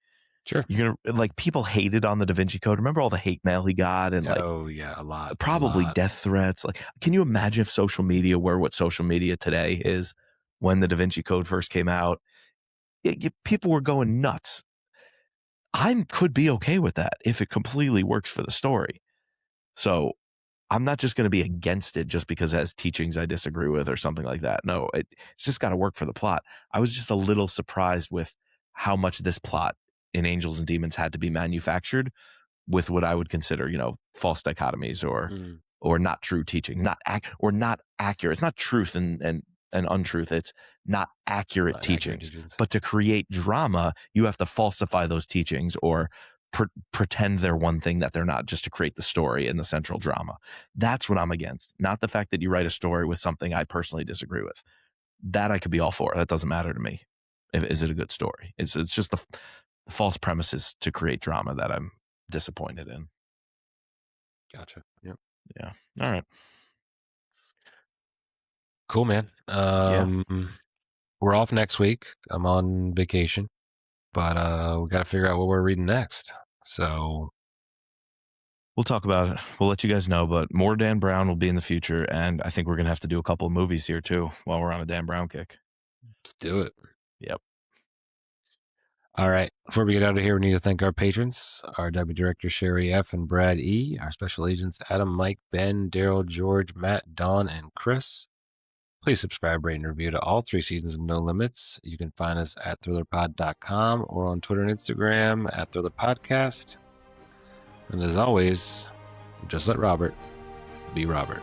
sure, you're gonna, like, people hated on the Da Vinci Code. Remember all the hate mail he got, and oh yeah, a lot, probably death threats. Like, can you imagine if social media were what social media today is? When the Da Vinci Code first came out, people were going nuts. I could be okay with that if it completely works for the story. So I'm not just going to be against it just because it has teachings I disagree with or something like that. No, it's just got to work for the plot. I was just a little surprised with how much this plot in Angels and Demons had to be manufactured with what I would consider, false dichotomies or not true teaching, not accurate. It's not truth and untruth. It's not accurate teachings. But to create drama, you have to falsify those teachings or pretend they're one thing that they're not, just to create the story and the central drama. That's what I'm against. Not the fact that you write a story with something I personally disagree with. That I could be all for. That doesn't matter to me. Is it a good story? It's just the false premises to create drama that I'm disappointed in. Gotcha. Yep. Yeah. All right. Cool, man. We're off next week. I'm on vacation, but we got to figure out what we're reading next. So we'll talk about it. We'll let you guys know, but more Dan Brown will be in the future. And I think we're going to have to do a couple of movies here too while we're on a Dan Brown kick. Let's do it. Yep. All right. Before we get out of here, we need to thank our patrons, our W Director Sherry F. and Brad E., our special agents Adam, Mike, Ben, Daryl, George, Matt, Don, and Chris. Please subscribe, rate, and review to all 3 seasons of No Limits. You can find us at thrillerpod.com or on Twitter and Instagram at thrillerpodcast. And as always, just let Robert be Robert.